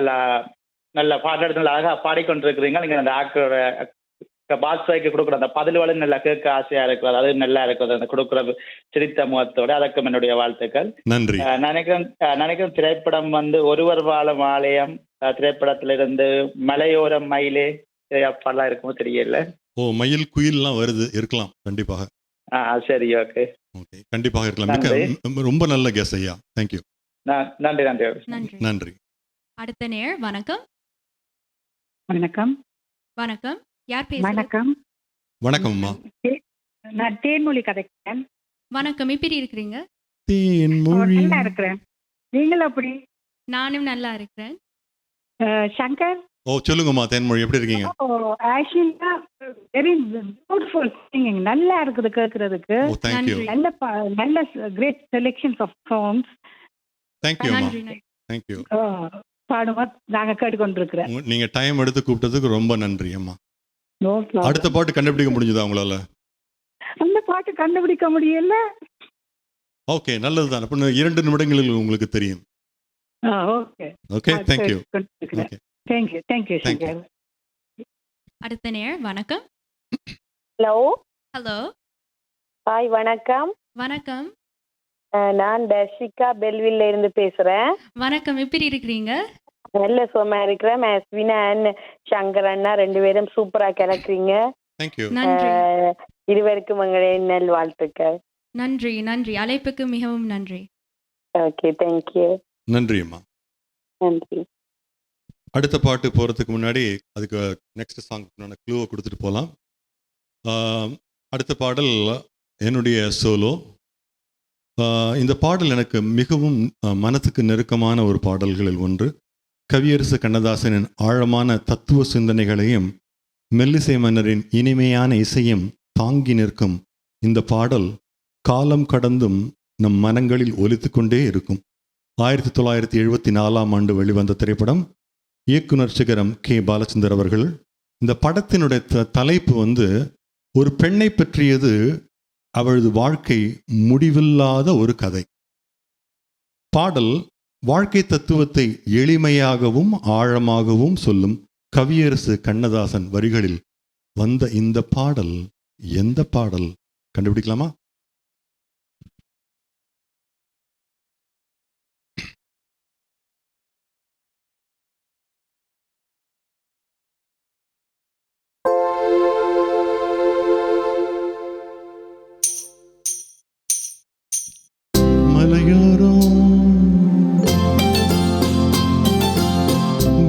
நல்ல பாட்டு நல்ல அழகா பாடிக்கொண்டிருக்கிறீங்க. நீங்கள் அந்த ஆக்டரோட பாத்ஷாய்க்கு கொடுக்குற அந்த பதில்களும் நல்லா கேட்க ஆசையா இருக்கிறது, அது நல்லா இருக்கிறது, அந்த கொடுக்குற சிரித்த முகத்தோட. அதற்கும் என்னுடைய வாழ்த்துக்கள். நன்றி. நினைக்கிறேன் திரைப்படம் வந்து ஒருவர் வாழும் ஆலயம் திரைப்படத்திலிருந்து மலையோரம் மயிலே பாடலாம் இருக்குமோ தெரியல. ஓ, மயில் குயில்லாம் வருது, இருக்கலாம் கண்டிப்பாக. சரி, ஓகே. ஓகே, கண்டிப்பாக இருக்கலாம். மிக்க ரொம்ப நல்ல கெஸ் ஐயா. தேங்க்யூ. நன்றி நன்றி நன்றி. நன்றி. அடுத்த நேர் வணக்கம். வணக்கம். வணக்கம். யார் பேசுறது? வணக்கம். வணக்கம் அம்மா. நான் தேன்மொழி கதைக்கிறேன். வணக்கம். எப்படி இருக்கிறீங்க? தேன்மொழி. நல்லா இருக்கிறேன். நீங்கள் எப்படி? நானும் நல்லா இருக்கிறேன். சங்கர். ஓ, சொல்லுங்கம்மா தேன்மொழி, எப்படி இருக்கீங்க? ஆக்சுவலா வெரி பியூட்டிஃபுல் சிங்கிங். நல்லா இருக்குது கேட்கறதுக்கு. ஓ, தேங்க் யூ. நல்ல great selections of songs. Thank you அம்மா. நன்றி. Thank you. பாடும்போது நாங்க கேட்டுக்கொண்டிருக்கிறேன். நீங்க டைம் எடுத்து கூப்பிட்டதுக்கு ரொம்ப நன்றி அம்மா. No problem. அடுத்த பாட்டு கண்டுபிடிக்க முடிஞ்சதா உங்களால? அந்த பாட்டு கண்டுபிடிக்க முடியல. ஓகே, நல்லதுதான். அப்ப 2 நிமிடங்களில் உங்களுக்கு தெரியும். Okay. Okay, thank you. Okay. Thank you, Shankar. அடுத்த நேர் வணக்கம். ஹலோ. ஹலோ. ஹாய், வணக்கம். வணக்கம். நான் தர்ஷிகா பெல்வில்ல இருந்து பேசுறேன். வணக்கம். எப்படி இருக்கிறீங்க? நல்ல சுகமா இருக்கிறேன். அஸ்வினா அண்ட் சங்கர் அண்ணா 2 பேரும் சூப்பரா கிடக்குறீங்க. Thank you. நன்றி. இருவருக்கும் உங்களின் நல் வாழ்த்துக்கள். நன்றி. நன்றி. அழைப்புக்கு மிகவும் நன்றி. Okay, thank you. நன்றி அம்மா. நன்றி. அடுத்த பாட்டு போகிறதுக்கு முன்னாடி அதுக்கு நெக்ஸ்ட் சாங் க்ளூவை கொடுத்துட்டு போகலாம். அடுத்த பாடல் என்னுடைய சோலோ. இந்த பாடல் எனக்கு மிகவும் மனத்துக்கு நெருக்கமான ஒரு பாடல்களில் ஒன்று. கவியரசு கண்ணதாசனின் ஆழமான தத்துவ சிந்தனைகளையும் மெல்லிசை மன்னரின் இனிமையான இசையும் தாங்கி நிற்கும் இந்த பாடல் காலம் கடந்தும் நம் மனங்களில் ஒலித்து கொண்டே இருக்கும். 1974 ஆண்டு வெளிவந்த திரைப்படம். இயக்குனர் சிகரம் கே. பாலச்சந்தர் அவர்கள். இந்த படத்தினுடைய தலைப்பு ஒரு பெண்ணை பற்றியது, அவளது வாழ்க்கை முடிவில்லாத ஒரு கதை. பாடல் வாழ்க்கை தத்துவத்தை எளிமையாகவும் ஆழமாகவும் சொல்லும் கவியரசு கண்ணதாசன் வரிகளில் வந்த இந்த பாடல் எந்த பாடல்? கண்டுபிடிக்கலாமா?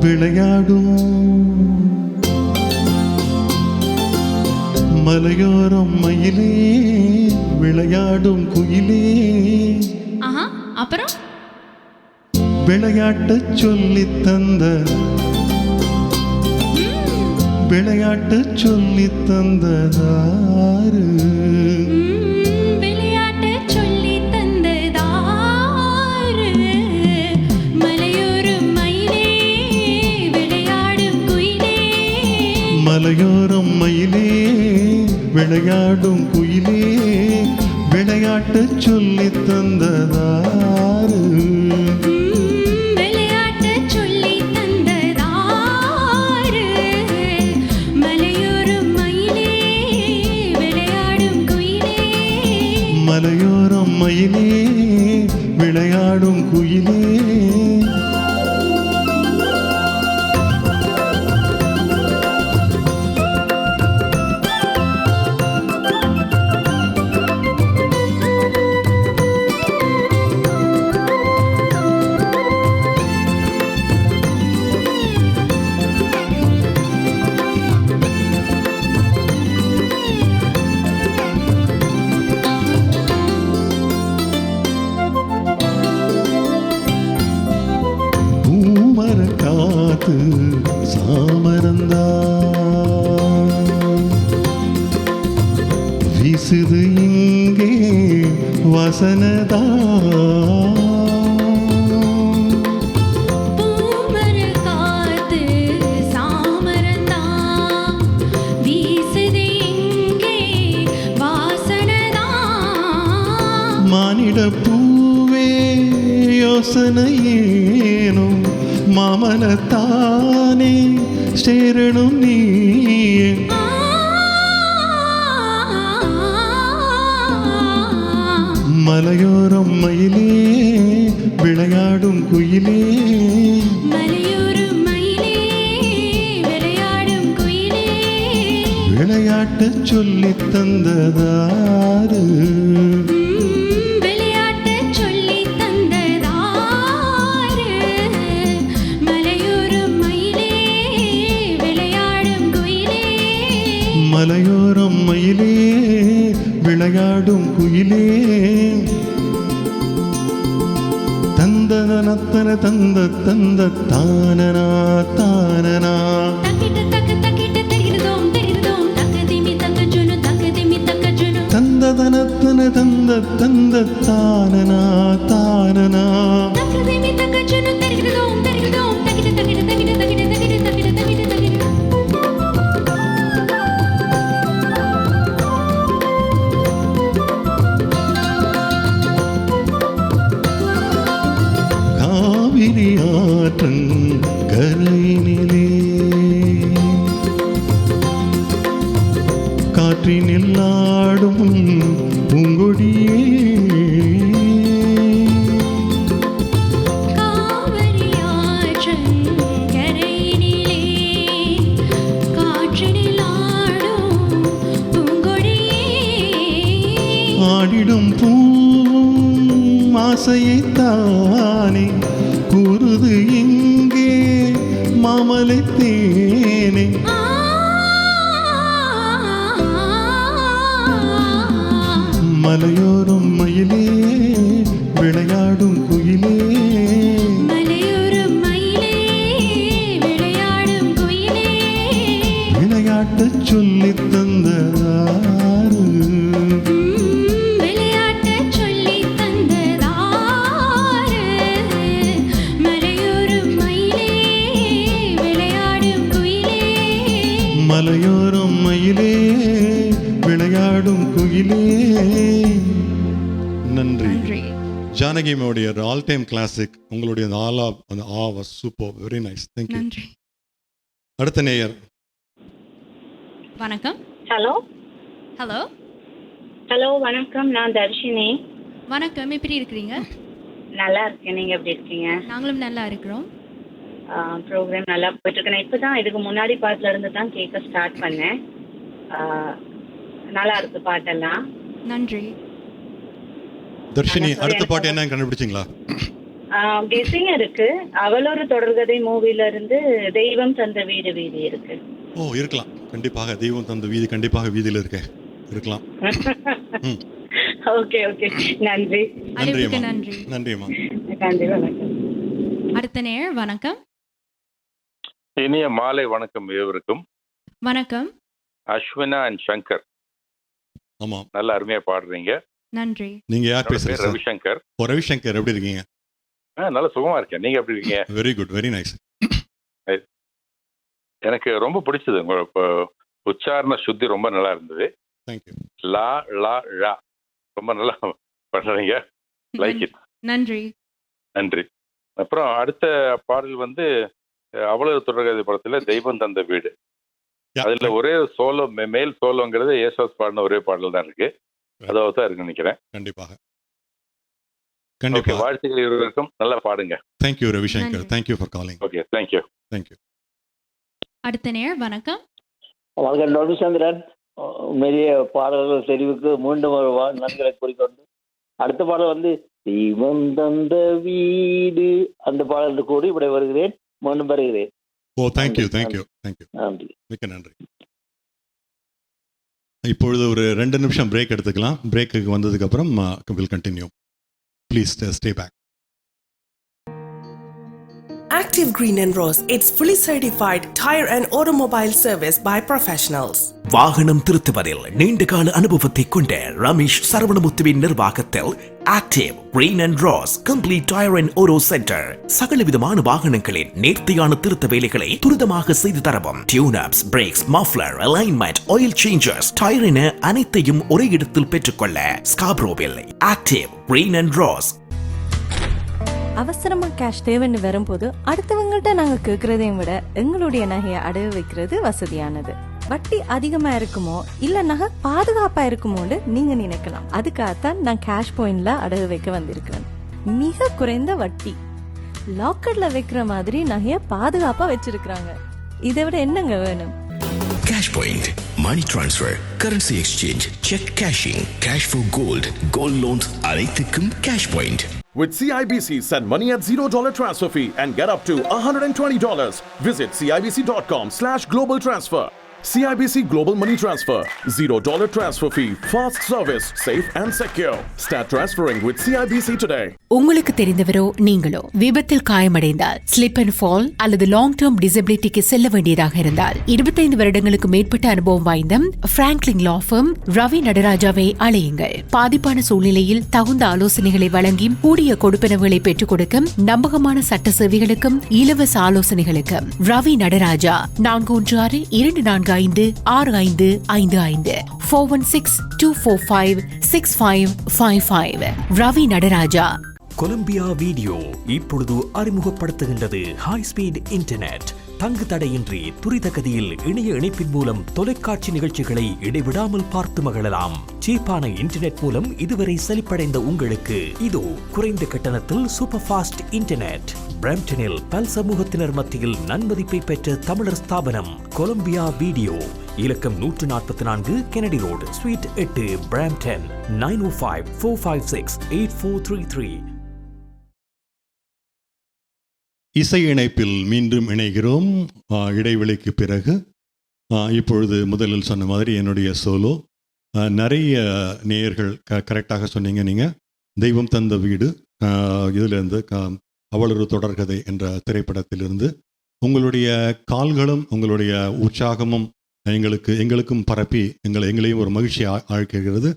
விளையாடும் மலையோரம் மயிலே, விளையாடும் குயிலே. அப்புறம் விளையாட்டு சொல்லி தந்த, விளையாட்டு சொல்லி தந்ததாரு, மலையோரம் மயிலே, விளையாடும் குயிலே, விளையாட்டு சொல்லி தந்ததாரு, விளையாட்டு சொல்லி தந்ததாரு, மலையோரம் மயிலே, விளையாடும் குயிலே, மலையோரம் மயிலே, விளையாடும் குயிலே. சாமரந்தா வீசுது இங்கே வசனதா, பூமர காத்து சாமரந்தா வீசுது இங்கே வாசனதா, மானிட பூவே யோசனையேனோ மாமனத்தானே சேரணும் நீயே, மலையோரம் மயிலே, விளையாடும் குயிலே, மலையோரம் மயிலே, விளையாடும் குயிலே, விளையாட்டு சொல்லி தந்ததாரு, தந்தனத்தன தந்த தந்த தானனா தானனா தக்கிட்ட தக்க தக்கிட்ட தெரிகிறதோம் தெரிகிறதோம் தக்கதிமி தக்கஜுனு தக்கதிமி தக்கஜுனு தந்தனத்தன தந்த தந்த தானனா தானனா தக்கதிமி தக்கஜுனு தெரிகிறதோம் தெரிகிறதோம் தக்கிட்ட தக்கிட்ட தக்கிட்ட தக்கிட்ட தக்கிட்ட தக்கிட்ட தக்கிட்ட தக்கிட்ட காவிரி ஆற்றன் கரையினிலே காற்றினில் ஆடும் பூங்கொடியே காவிரியாற்றன் கரையினிலே காற்றினில் ஆடும் பூங்கொடியே ஆடிடும் பூவும் ஆசையைத்தானே கூறுது எங்கே மாமலை தேனே மலையோரம் மயிலே விளையாடும் குயிலே மலையோரம் மயிலே விளையாடும் குயிலே விளையாட்டச் சொல்லித் தந்ததாரு விளையாட்டச் சொல்லித் தந்ததாரு மலையோரம் மயிலே விளையாடும் குயிலே மலையோரம் மயிலே விளையாடும் குயிலே. நன்றி ஜானகியோடைய ஆல் டைம் கிளாசிக். உங்களுடைய அந்த was super, very nice, thank you. நன்றி. அடுத்த நேயர். வணக்கம். ஹலோ ஹலோ ஹலோ வணக்கம், நான் தர்ஷினி. வணக்கம், எப்படி இருக்கிறீங்க? நல்லா இருக்கேன், நீங்க எப்படி இருக்கீங்க? நாங்களும் நல்லா இருக்கிறோம். ப்ரோக்ராம் நல்லா போயிட்டு இருக்கு. நான் இப்பதான் இதுக்கு முன்னாடி பாட்டுல இருந்து தான் கேட்க ஸ்டார்ட் பண்ணேன். நல்லா இருக்கு பாட்டெல்லாம். நன்றி. தர்ஷினி, அடுத்த பாட்டு என்ன கண்டுபிடிச்சிங்களா? கெஸிங் இருக்கு. அவளொரு தொடர்கதை மூவில இருந்து தெய்வம் தந்த வீடு வீதி இருக்கு. ஓ, இருக்கலாம், கண்டிப்பாக தெய்வம் தந்த வீதி கண்டிப்பாக வீதியில் இருக்கலாம். ஓகே ஓகே, நன்றி. அழைப்புக்கு நன்றி. நன்றிம்மா. நன்றி, வணக்கம். அடுத்த நேயர். வணக்கம். இனிய மாலை வணக்கம் இருவருக்கும். வணக்கம். அஸ்வினா அண்ட் சங்கர். ஆமா, நல்ல அருமையா பாடுறீங்க. நன்றி. நீங்க யார் பேசுறீங்க? ரவிசங்கர். ஓ, ரவிசங்கர், எப்படி இருக்கீங்க? நல்ல சுகமா இருக்கேன், நீங்க எப்படி இருக்கீங்க? Very good, very nice. எனக்கு ரொம்ப பிடிச்சது உங்களோட உச்சாரண சுத்தி, ரொம்ப நல்லா இருந்தது. தேங்க்யூ. லா லா ழா ரொம்ப நல்லா பண்றீங்க. Like it. நன்றி. நன்றி. அப்புறம் அடுத்த பாடல் வந்து அவ்வளவு தொடர்கதை படத்துல தெய்வம் தந்த வீடு. அதுல ஒரே சோலோ, மேல் சோலோங்கிறது ஏசாஸ் பாடின ஒரே பாடல் தான் இருக்கு. அதாவது தான் இருக்கு நினைக்கிறேன். கண்டிப்பாக. வாழ்த்துக்கள் இருவருக்கும், நல்லா பாடுங்க. Thank you Ravishankar, thank you for calling. Okay, thank you. Thank you. அடுத்த நேயர். வணக்கம். வணக்கம் ரவிச்சந்திரன். உண்மையிலேயே பாடல்கள் தெரிவுக்கு மீண்டும் ஒரு நன்றிகளை கூறிக்கொண்டு அடுத்த பாடல் வந்து தெய்வம் தந்த வீடு, அந்த பாடல் கூடி இப்படி வருகிறேன், மீண்டும் வருகிறேன். ஓ, தேங்க்யூ தேங்க்யூ தேங்க்யூ. நன்றி, மிக்க நன்றி. இப்பொழுது ஒரு 2 நிமிஷம் பிரேக் எடுத்துக்கலாம். பிரேக்குக்கு வந்ததுக்கு அப்புறம் will continue. Please stay back. Active Green and Rose, it's fully certified tire and automobile service by professionals. வாகனம் திருத்துவதில் நீண்டகால அனுபவத்தை கொண்ட ரமேஷ் சரவணமுத்துவின் நிர்வாகத்தில் Active Green and Rose complete tyre and auto centre சகலவிதமான வாகனங்களின் நேர்த்தியான திருத்த வேலைகளை துரிதமாக செய்து தரவும். Tune ups, brakes, muffler, alignment, oil changers, tyre என அனைத்தையும் ஒரே இடத்தில் பெற்றுக்கொள்ள ஸ்காப்ரோவில் ஆக்டிவ் கிரீன் அண்ட் ரோஸ். அவசரமா கேஷ் தேவைன்னு வரும்போது அடுத்தவங்கள்ட்ட நாங்க கேட்கறதையும் விட எங்களுடைய நகையை அடகு வைக்கிறது வசதியானது. வட்டி அதிகமா இருக்குமோ இல்ல நகை பாதுகாப்பா இருக்குமோன்னு நீங்க நினைக்கலாம். அதுக்காகத்தான் நான் கேஷ் பாயிண்ட்ல அடகு வைக்க வந்திருக்கிறேன். மிக குறைந்த வட்டி, லாக்கர்ல வைக்கிற மாதிரி நகைய பாதுகாப்பா வச்சிருக்காங்க. இதை விட என்னங்க வேணும்? Cash Point, money transfer, currency exchange, check cashing, cash for gold, gold loans, அனைத்துக்கும் Cash Point. With CIBC, send money at $0 transfer fee and get up to $120. Visit CIBC.com/global transfer. CIBC Global Money Transfer. $0 transfer fee. Fast service. Safe and secure. Start transferring with CIBC today. உங்களுக்கு தெரிந்தவரோ நீங்களோ விபத்தில் காயமடைந்தால் ஸ்லிப் அண்ட் ஃபால் அல்லது லாங் டேர்ம் டிசபிலிட்டிக்கு செல்ல வேண்டியதாக இருந்தால் 25 வருடங்களுக்கு மேற்பட்ட அனுபவம் வாய்ந்த பிராங்க்லின் லா ஃபர்ம் ரவி நடராஜாவை அழையுங்கள். பாதிப்பான சூழ்நிலையில் தகுந்த ஆலோசனைகளை வழங்கி கூடிய கொடுப்பனவுகளை பெற்றுக் கொடுக்கும் நம்பகமான சட்ட சேவைகளுக்கும் இலவச ஆலோசனைகளுக்கும் ரவி நடராஜா 416-245-6555 416-245-6555 ரவி நடராஜா. கொலம்பியா வீடியோ இப்பொழுது அறிமுகப்படுத்துகின்றது ஹை ஸ்பீட் இன்டர்நெட். தங்கு தடையின்றி துரித கதியில் இணைய இணைப்பின் மூலம் தொலைக்காட்சி நிகழ்ச்சிகளை இடைவிடாமல் பார்த்து மகிழலாம். சீப்பான இன்டர்நெட் மூலம் இதுவரை செழிப்படைந்த உங்களுக்கு இதோ குறைந்த கட்டணத்தில் சூப்பர் ஃபாஸ்ட் இன்டர்நெட். பிரம்டனில் பல் சமூகத்தினர் மத்தியில் நன்மதிப்பை பெற்ற தமிழர் ஸ்தாபனம் கொலம்பியா வீடியோ. இலக்கம் 144 கெனடி ரோடு, ஸ்வீட் 8, பிரம்டன். 905-456-8433. இசை இணைப்பில் மீண்டும் இணைகிறோம். இடைவெளிக்கு பிறகு இப்பொழுது முதலில் சொன்ன மாதிரி என்னுடைய சோலோ. நிறைய நேயர்கள் கரெக்டாக சொன்னீங்க. நீங்கள் தெய்வம் தந்த வீடு இதிலிருந்து அவளொரு தொடர்கதை என்ற திரைப்படத்திலிருந்து உங்களுடைய கால்களும் உங்களுடைய உற்சாகமும் எங்களுக்கும் பரப்பி எங்களையும் ஒரு மகிழ்ச்சி ஆழ்கிறது.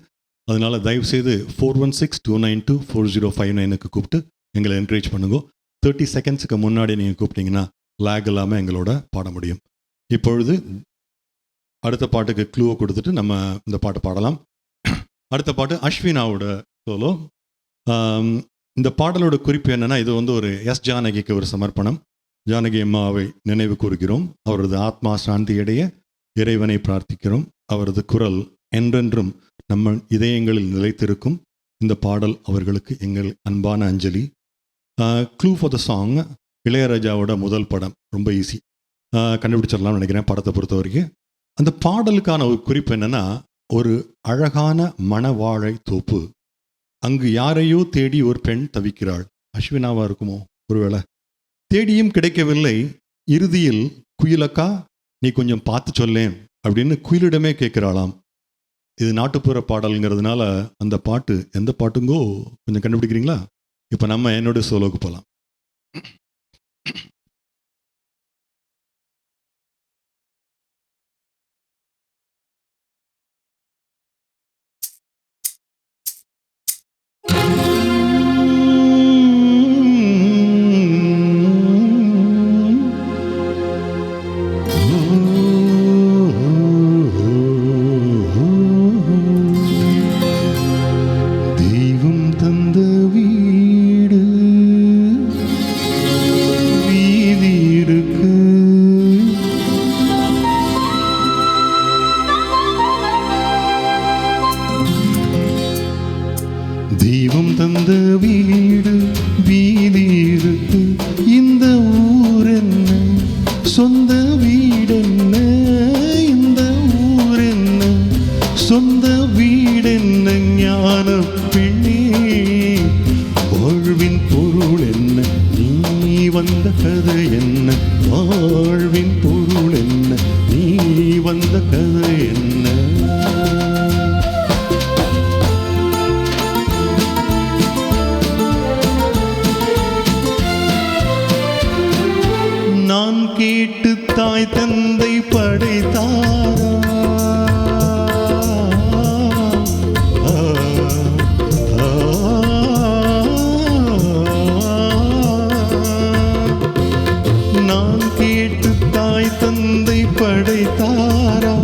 அதனால் தயவுசெய்து 416-292-4059 கூப்பிட்டு எங்களை என்கரேஜ் பண்ணுங்க. 30 செகண்ட்ஸுக்கு முன்னாடி நீங்கள் கூப்பிட்டீங்கன்னா லேக் இல்லாமல் எங்களோட பாட முடியும். இப்பொழுது அடுத்த பாட்டுக்கு க்ளூவை கொடுத்துட்டு நம்ம இந்த பாட்டு பாடலாம். அடுத்த பாட்டு அஸ்வினாவோட சோலோ. இந்த பாடலோட குறிப்பு என்னென்னா, இது வந்து ஒரு ஜானகிக்கு ஒரு சமர்ப்பணம். ஜானகி அம்மாவை நினைவு கூறுகிறோம். அவரது ஆத்மா சாந்தியடைய இறைவனை பிரார்த்திக்கிறோம். அவரது குரல் என்றென்றும் நம்ம இதயங்களில் நிலைத்திருக்கும். இந்த பாடல் அவர்களுக்கு எங்கள் அன்பான அஞ்சலி. க்ளூ ஃபார் த சாங், இளையராஜாவோட முதல் படம். ரொம்ப ஈஸி, கண்டுபிடிச்சிடலாம்னு நினைக்கிறேன் படத்தை பொறுத்த வரைக்கும். அந்த பாடலுக்கான ஒரு குறிப்பு என்னென்னா, ஒரு அழகான மணவாழை தோப்பு, அங்கு யாரையோ தேடி ஒரு பெண் தவிக்கிறாள். அஸ்வினாவாக இருக்குமோ ஒருவேளை? தேடியும் கிடைக்கவில்லை. இறுதியில் குயிலக்கா நீ கொஞ்சம் பார்த்து சொல்லேன் அப்படின்னு குயிலிடமே கேட்குறாளாம். இது நாட்டுப்புற பாடல்ங்கிறதுனால அந்த பாட்டு எந்த பாட்டுங்கோ கொஞ்சம் கண்டுபிடிக்கிறீங்களா? இப்போ நம்ம என்னோட சோலோக்கு போகலாம். தெய்வம் தந்த வீடு வீதி இருக்கு, இந்த ஊர் என்ன சொந்த வீடென்ன, இந்த ஊர் என்ன சொந்த வீடென்ன, ஞான பெண்ணே வாழ்வின் பொருள் என்ன, நீ வந்த கதை என்ன, வாழ்வின் பொருள் என்ன, நீ வந்த கதை என்ன. நான் கேட்டு தாய் தந்தை படைத்தாரா, நான் கேட்டு தாய் தந்தை படைத்தாரா,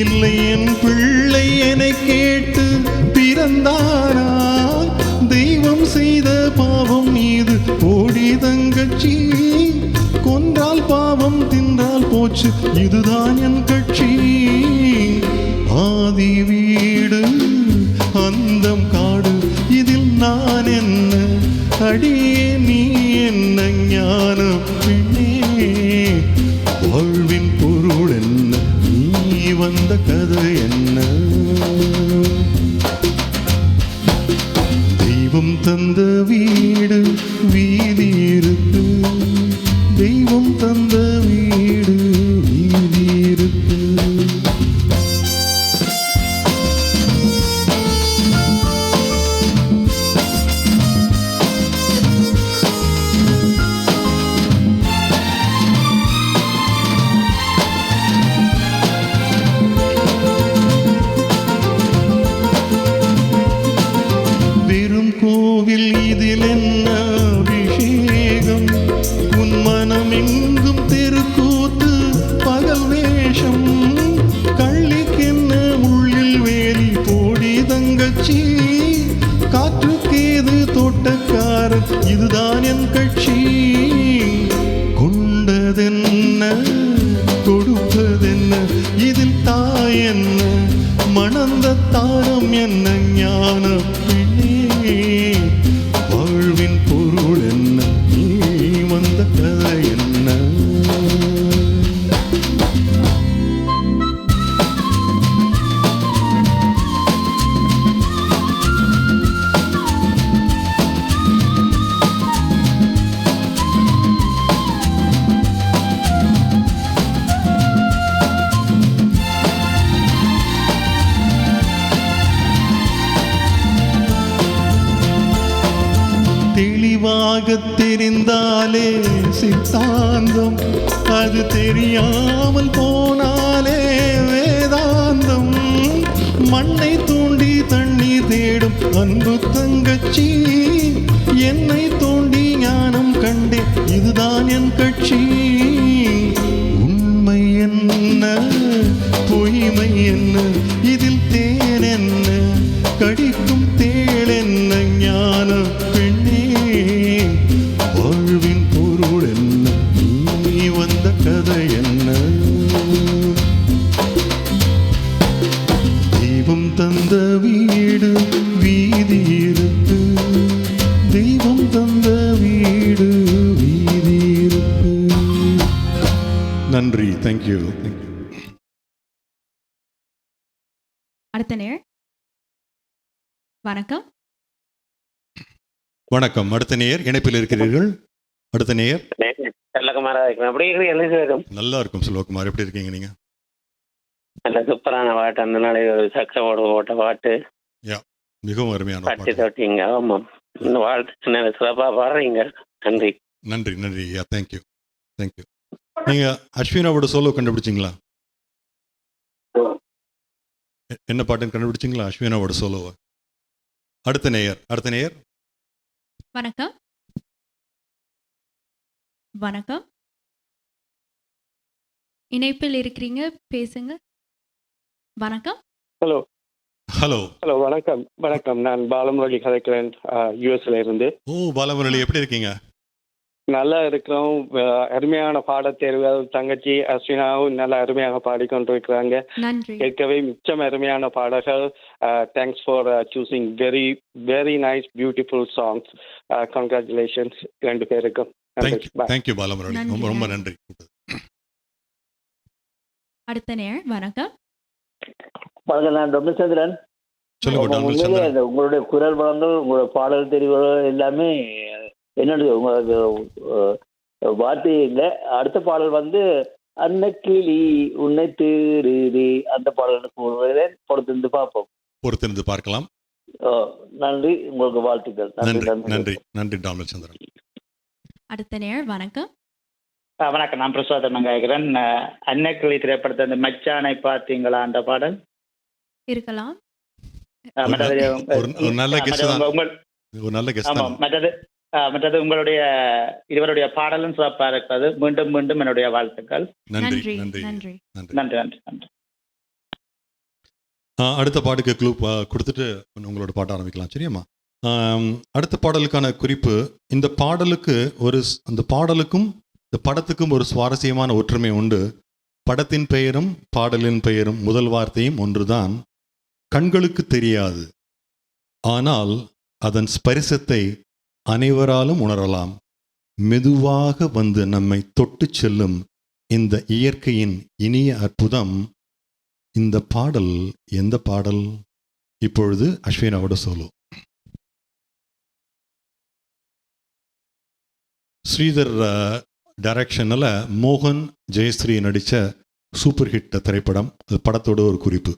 இல்லை என் பிள்ளை என கேட்டு பிறந்தாரா, தெய்வம் செய்த பாவம் இது ஓடி தங்கச்சி, கொன்றால் பாவம் தின்றால் போச்சு இதுதான் என் கட்சி. ஆதி வீடு அந்தம் காடு, இதில் நான் என்ன அடியே நீ என்ன, ஞான பெண்ணே வாழ்வின் பொருள் என்ன, நீ வந்த கதை என்ன. தெய்வம் தந்த வீடு வீதி இருக்கு, தெய்வம் தந்த வீடு வீதி இருக்கு. தெளிவாக தெரிந்தாலே சித்தாந்தம், அது தெரியாமல் போனாலே வேதாந்தம். மண்ணை தோண்டி தண்ணீர் தேடும் அன்பு தங்கச்சி, என்னை தோண்டி ஞானம் கண்டே, இதுதான் என் கட்சி. உண்மை என்ன பொய்மை என்ன, இதில் தேன் என்ன கடிக்கும் தேள் என்ன, ஞான பெண்ணே வாழ்வின் பொருள் என்ன, நீ வந்த கதை என்ன. தெய்வம் தந்த வீடு வீதி இருக்கு, தெய்வம் தந்த வீடு வீதி இருக்கு. நன்றி. தேங்க்யூ. அடுத்த நேர் வணக்கம். வணக்கம். அடுத்த நேயர் இணைப்பில் இருக்கிறீர்கள். அடுத்த நேயர். நல்லா இருக்கும் செல்வகுமார், எப்படி இருக்கீங்க நீங்க? நல்ல சூப்பரான பாட்டு, அந்த நாளை ஒரு சக்கரோடு ஓட்ட பாட்டு, மிகவும் அருமையான பாட்டு தொட்டிங்க. ஆமாம், இந்த வாழ்த்து நல்ல சிறப்பாக பாடுறீங்க. நன்றி நன்றி நன்றி. Thank you thank you. நீங்க அஸ்வினாவோட சோலோ கண்டுபிடிச்சிங்களா? என்ன பாட்டுன்னு கண்டுபிடிச்சிங்களா அஸ்வினாவோட சோலோவை? அடுத்த நேயர். அடுத்த நேயர். வணக்கம். வணக்கம், இணைப்பில் இருக்கிறீங்க, பேசுங்க. வணக்கம். ஹலோ ஹலோ ஹலோ வணக்கம். வணக்கம், நான் பாலமுரளி கதைக்கிறேன், யூஎஸ்ல இருந்து. ஓ பாலமுரளி, எப்படி இருக்கீங்க? நல்லா இருக்கிறோம். அருமையான பாடத்தேர்வு. தங்கச்சி அஸ்வினாவும் நல்லா அருமையாக பாடிக்கொண்டிருக்கிறாங்க. கேட்கவே மிச்சம் அருமையான பாடல்கள். Thanks for choosing very very nice beautiful songs. Congratulations ரெண்டு பேருக்கும். தேங்க்யூ பாலமுரளி, ரொம்ப ரொம்ப நன்றி. அடுத்த நேர் வணக்கம். வணக்கம், நான் டொமிச்சந்திரன். சொல்லுங்க. உங்களுடைய குரல் வளங்கள், உங்களோட பாடல் தெரிவுகள் எல்லாமே என்னுடைய உங்களுக்கு வார்த்தை இல்லை. அடுத்த பாடல் வந்து அன்னக்கிளி உன்னை தேடுதே, அந்த பாடல் பொறுத்திருந்து பார்ப்போம். பொறுத்திருந்து பார்க்கலாம். நன்றி, உங்களுக்கு வாழ்த்துக்கள். நன்றி நன்றி டாமச்சந்திரன். அடுத்த நேர் வணக்கம். வணக்கம், நான் பிரசாதம் கேட்கிறேன். அன்னக்கிளி திரைப்படத்தை அந்த மச்சானை பார்த்தீங்களா அந்த பாடல் இருக்கலாம். மற்றது உங்களுடைய இருவருடைய பாடலும் சிறப்பாக இருக்கிறது. மீண்டும் மீண்டும் என்னுடைய வாழ்த்துக்கள். நன்றி நன்றி நன்றி நன்றி நன்றி. அடுத்த பாட்டுக்கு க்ளூ கொடுத்துட்டு உங்களோட பாட்ட ஆரம்பிக்கலாம், சரியாம்மா? அடுத்த பாடலுக்கான குறிப்பு, இந்த பாடலுக்கு அந்த பாடலுக்கும் இந்த படத்துக்கும் ஒரு சுவாரஸ்யமான ஒற்றுமை உண்டு. படத்தின் பெயரும் பாடலின் பெயரும் முதல் வார்த்தையும் ஒன்றுதான். கண்களுக்கு தெரியாது, ஆனால் அதன் ஸ்பரிசத்தை அனைவராலும் உணரலாம். மெதுவாக வந்து நம்மை தொட்டு செல்லும் இந்த இயற்கையின் இனிய அற்புதம். இந்த பாடல் எந்த பாடல்? இப்பொழுது அஸ்வினாவோட சோலோ. ஸ்ரீதர் டைரக்ஷனில் மோகன் ஜெயஸ்ரீ நடித்த சூப்பர் ஹிட் திரைப்படம். அது படத்தோட ஒரு குறிப்பு.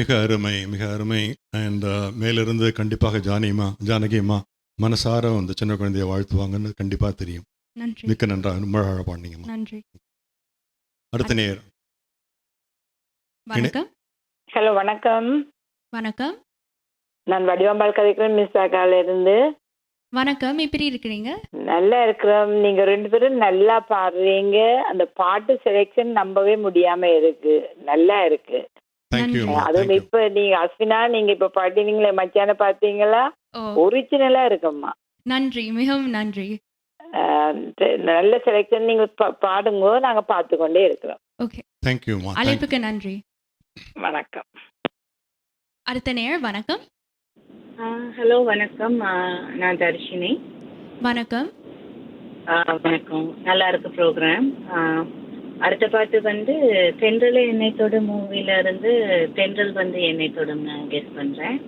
மிக அருமை, மிக அருமை. அண்ட் மேலிருந்து கண்டிப்பாக ஜானகியம்மா மனசார அந்த சின்ன குழந்தைய வாழ்த்துவாங்கன்னு கண்டிப்பாக தெரியும். நன்றி. மிக்க நன்றாக ரொம்ப அழகாக பாடினீங்கம்மா. நன்றி. அடுத்த நேர். வணக்கம். ஹலோ, வணக்கம். வணக்கம். நான் வடிவம்பால் கதைக்கிறேன், மிஸ் ஆகால இருந்து. வணக்கம். எப்படி இருக்கிறீங்க? நல்லா இருக்கிறோம். நீங்க 2 பேரும் நல்லா பாடுறீங்க. அந்த பாட்டு செலெக்ஷன் நம்பவே முடியாம இருக்கு. நல்லா இருக்கு. அதுவும் இப்ப நீங்க அஸ்வினா, நீங்க இப்ப பாட்டீங்களே மச்சான பாத்தீங்களா? ஒரிஜினலா இருக்கும்மா. நன்றி, மிகவும் நன்றி. நல்ல செலெக்ஷன். நீங்க பாடுங்க, நாங்க பார்த்து கொண்டே இருக்கிறோம். Okay, thank you. அழைப்புக்கு நன்றி. வணக்கம். அடுத்த நேர். வணக்கம். ஹலோ, வணக்கம். நான் தர்ஷினி. வணக்கம். வணக்கம். நல்லா இருக்கு ப்ரோக்ராம். அடுத்த பாட்டு வந்து தென்றல் என்னை தொடும் மூவில இருந்து தென்றல் வந்து என்னை தொடும் நான் கெஸ் பண்றேன்.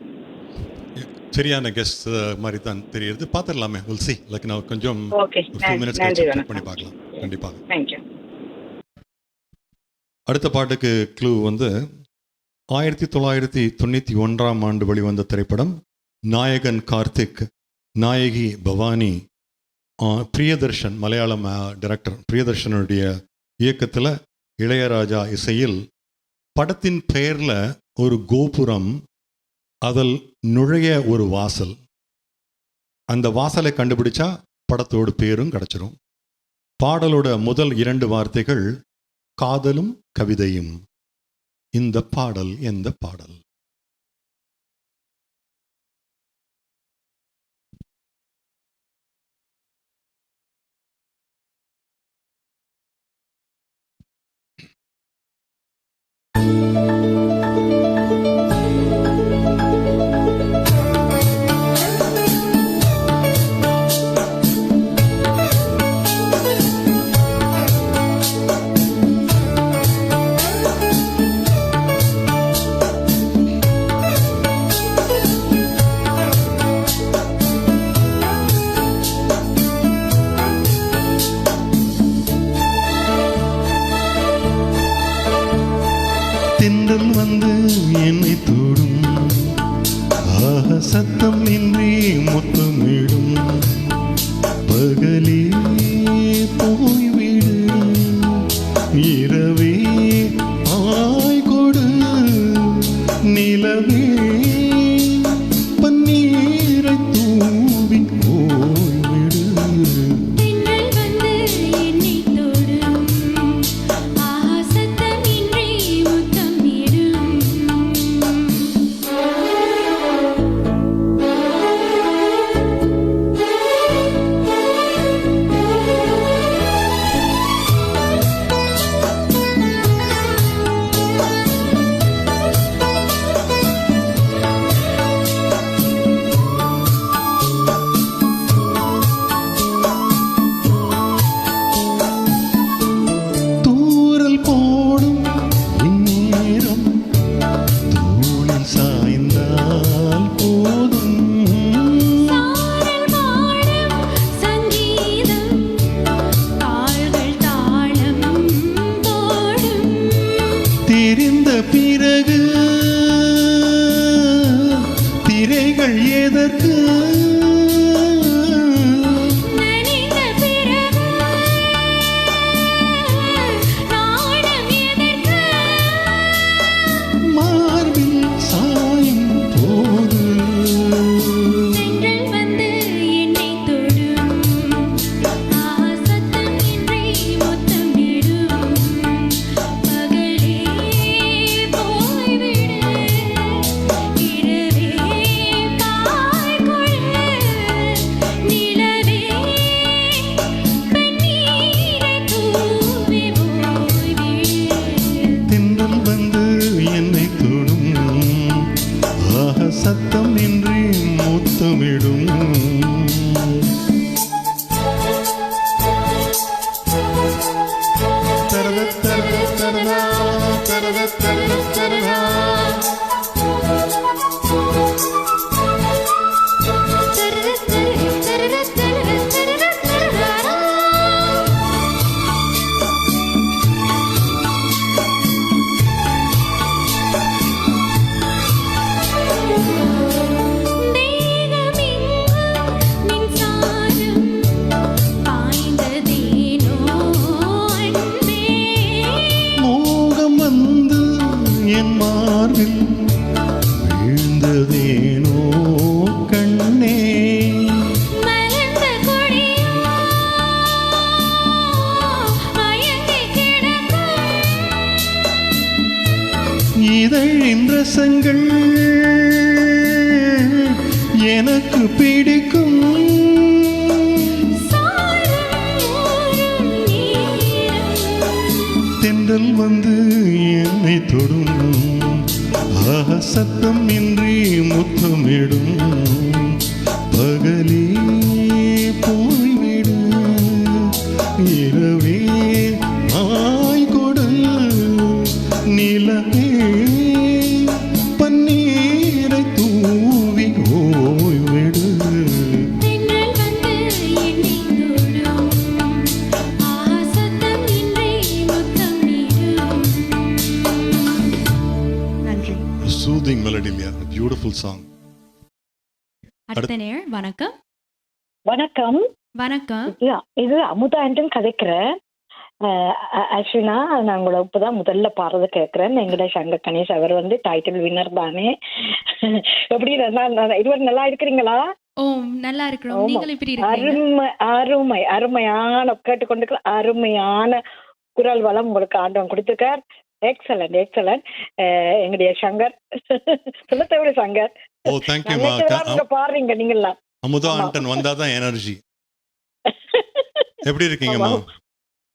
சரியான கெஸ்ட் மாதிரி தான் தெரியுது. பார்த்துடலாமே. Will see. லைக் நான் கொஞ்சம் ஓகே, minutes நன்றி. செக் பண்ணி பார்க்கலாம். கண்டிப்பாக. தேங்க்யூ. அடுத்த பாட்டுக்கு க்ளூ வந்து 1991ஆம் ஆண்டு வெளிவந்த திரைப்படம். நாயகன் கார்த்திக், நாயகி பவானி, பிரியதர்ஷன், மலையாளம் டைரக்டர் பிரியதர்ஷனுடைய இயக்கத்தில் இளையராஜா இசையில். படத்தின் பெயரில் ஒரு கோபுரம், அதில் நுழைய ஒரு வாசல். அந்த வாசலை கண்டுபிடிச்சா படத்தோட பேரும் கிடச்சிரும். பாடலோட முதல் 2 வார்த்தைகள் காதலும் கவிதையும். இந்த பாடல் எந்த பாடல்? தென்றல் வந்து என்னை தொடும், சத்தம் இன்றி முத்தமிடும். பகலே போய்விடு, இரவே ஆய் கொடு. நிலவே பன்னீரை தூவி போய்விடு. தெரிந்த பிறகு திரைகள் எதற்கு? மார்பில் சாயும் போது சத்தம் இன்றி முத்தமிடும். ஏனோ கண்ணே மலர்ந்த கொடியோ மயங்கி கிடக்கும் இதழின் ரசங்கள் எனக்கு பிடிக்கும் தென்றல் வந்து என்னை தொடும் சத்தம் இன்றி முத்தமிடும் பகலே போய்விடு இரவே ஆய்கொடு நிலவே பன்னீரை தூவி ஓய்விடு தென்றல் வந்து என்னை தொடும் சத்தம் இன்றி முத்தமிடும். நன்றி. soothing melody இல்லையா, பியூட்டிஃபுல் சாங். அடுத்த நேர் வணக்கம். வணக்கம். வணக்கம். இது அமுதா என்று கதைக்கிறேன். அஸ்வினா, நான் உங்களை இப்பதான் முதல்ல பாடுறது கேட்கிறேன். எங்கட சங்கர் கணேஷ் அவர் வந்து டைட்டில் வின்னர் தானே. எப்படி இருவர் நல்லா இருக்கிறீங்களா? ஓ, நல்லா இருக்கிறோம். நீங்கள் எப்படி இருக்கீங்க? அருமை அருமை அருமையான கேட்டுக்கொண்டு அருமையான குரல் வளம் உங்களுக்கு ஆண்டவன் கொடுத்துருக்கார். Excellent excellent. எங்களுடைய சங்கர் சொல்லத்தை விட சங்கர் ஓ தேங்க்யூ பாடுறீங்க நீங்களாம். அமுதா ஆண்டன் வந்தாதான் எனர்ஜி. எப்படி இருக்கீங்கம்மா?